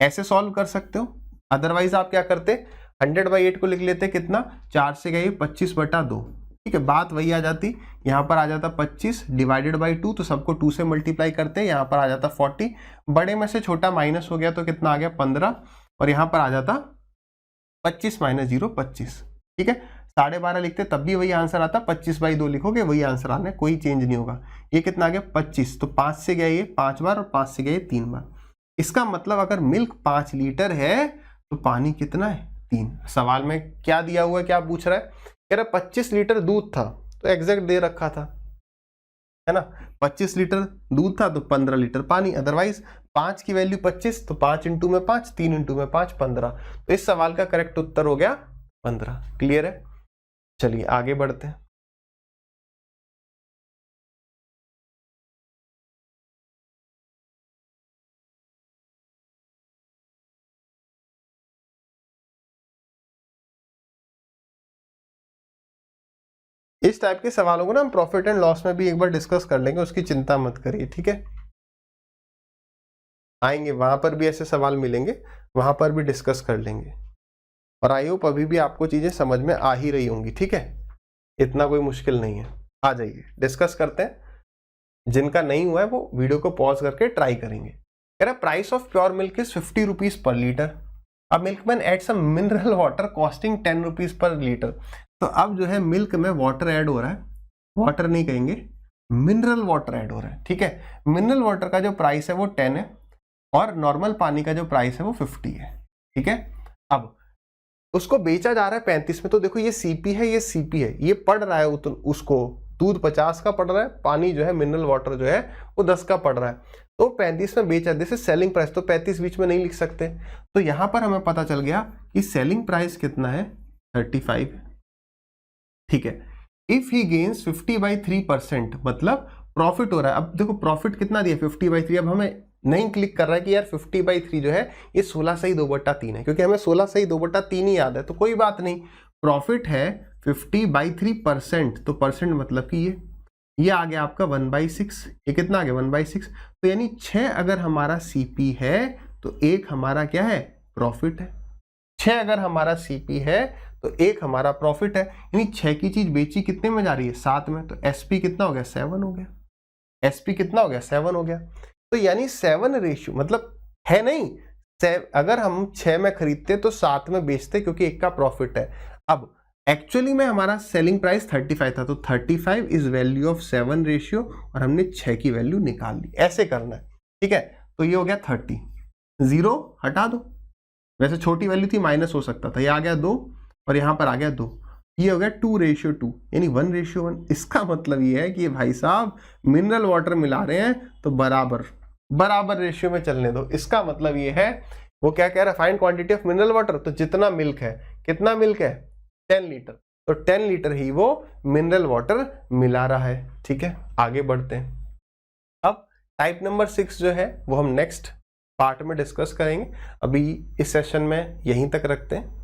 ऐसे सॉल्व कर सकते हो। अदरवाइज आप क्या करते, 100/8 को लिख लेते, कितना, 4 से गई 25/2, ठीक है। बात वही आ जाती, यहाँ पर आ जाता 25 डिवाइडेड बाई 2, तो सबको 2 से मल्टीप्लाई करते हैं, यहाँ पर आ जाता 40, बड़े में से छोटा माइनस हो गया तो कितना आ गया 15, और यहाँ पर आ जाता 25 - 0 25, ठीक है। 12.5 लिखते तब भी वही आंसर आता, 25/2 लिखोगे वही आंसर आना है, कोई चेंज नहीं होगा। ये कितना आ गया 25, तो 5 से गया ये 5 बार और 5 से गया ये 3 बार। इसका मतलब अगर मिल्क 5 लीटर है तो पानी कितना है, 3। सवाल में क्या दिया हुआ है, क्या पूछ रहा है, कह रहा 25 लीटर दूध था, तो एग्जैक्ट दे रखा था, है ना। 25 लीटर दूध था तो 15 लीटर पानी। अदरवाइज 5 की वैल्यू 25, तो 5 इंटू में 5, 3 इंटू में 5, 15। तो इस सवाल का करेक्ट उत्तर हो गया 15। क्लियर है। चलिए आगे बढ़ते हैं। इस टाइप के सवालों को ना हम प्रॉफिट एंड लॉस में भी एक बार डिस्कस कर लेंगे, उसकी चिंता मत करिए, ठीक है। आएंगे वहां पर भी ऐसे सवाल मिलेंगे, वहां पर भी डिस्कस कर लेंगे। और आई होप अभी भी आपको चीजें समझ में आ ही रही होंगी, ठीक है। इतना कोई मुश्किल नहीं है। आ जाइए डिस्कस करते हैं। जिनका नहीं हुआ है वो वीडियो को पॉज करके ट्राई करेंगे। कह रहा price of pure milk is 50 rupees per litre. अब milkman add some mineral water costing 10 rupees per litre. तो अब जो है मिल्क में वाटर ऐड हो रहा है, वाटर नहीं कहेंगे, मिनरल वाटर ऐड हो रहा है, ठीक है। मिनरल वाटर का जो प्राइस है वो 10 है और नॉर्मल पानी का जो प्राइस है वो 50 है, ठीक है। अब उसको बेचा जा रहा है 35 में, तो देखो ये CP है, ये CP है, ये पड़ रहा है उसको दूध 50 का पड़ रहा है, पानी जो है मिनरल वाटर जो है वो 10 का पड़ रहा है, तो 35 में बेचा, दिस इज सेलिंग प्राइस, तो 35 बीच में नहीं लिख सकते। तो यहां पर हमें पता चल गया कि सेलिंग प्राइस कितना है, 35, ठीक है। इफ ही गेन्स 50/3%, मतलब प्रॉफिट हो रहा है। अब देखो प्रॉफिट कितना दिया, 50/3। अब हमें नहीं क्लिक कर रहा है कि यार 50/3 जो है ये 16 सही 2/3 है, क्योंकि हमें 16 सही 2/3 ही याद है, तो कोई बात नहीं। प्रॉफिट है 50/3%, तो परसेंट मतलब कि ये आ गया आपका 1/6। ये कितना आ गया 1/6, तो यानी 6 अगर हमारा CP है तो 1 हमारा क्या है, प्रॉफिट है। 6 अगर हमारा CP है तो 1 हमारा प्रॉफिट है, यानी 6 की चीज बेची कितने में जा रही है, 7 में, तो SP कितना हो गया, 7 हो गया। SP कितना हो गया, 7 हो गया। तो यानी 7 रेशियो मतलब है नहीं, अगर हम 6 में खरीदते तो 7 में बेचते, क्योंकि 1 का प्रॉफिट है। अब एक्चुअली में हमारा सेलिंग प्राइस 35 था, तो 35 इज वैल्यू ऑफ 7 रेशियो, और हमने 6 की वैल्यू निकाल ली। ऐसे करना है, ठीक है। तो ये हो गया 30, 0 हटा दो, वैसे छोटी वैल्यू थी, माइनस हो सकता था, ये आ गया 2 और यहां पर आ गया 2, ये हो गया 2:2, यानी 1:1। इसका मतलब ये है कि ये भाई साहब मिनरल वाटर मिला रहे हैं तो बराबर रेशियो में चलने दो। इसका मतलब ये है, वो क्या कह रहा है, find quantity of mineral water, तो जितना मिल्क है, कितना मिल्क है, 10 लीटर, तो 10 लीटर ही वो मिनरल वाटर मिला रहा है, ठीक है। आगे बढ़ते हैं। अब टाइप नंबर 6 जो है वो हम नेक्स्ट पार्ट में डिस्कस करेंगे, अभी इस सेशन में यहीं तक रखते हैं।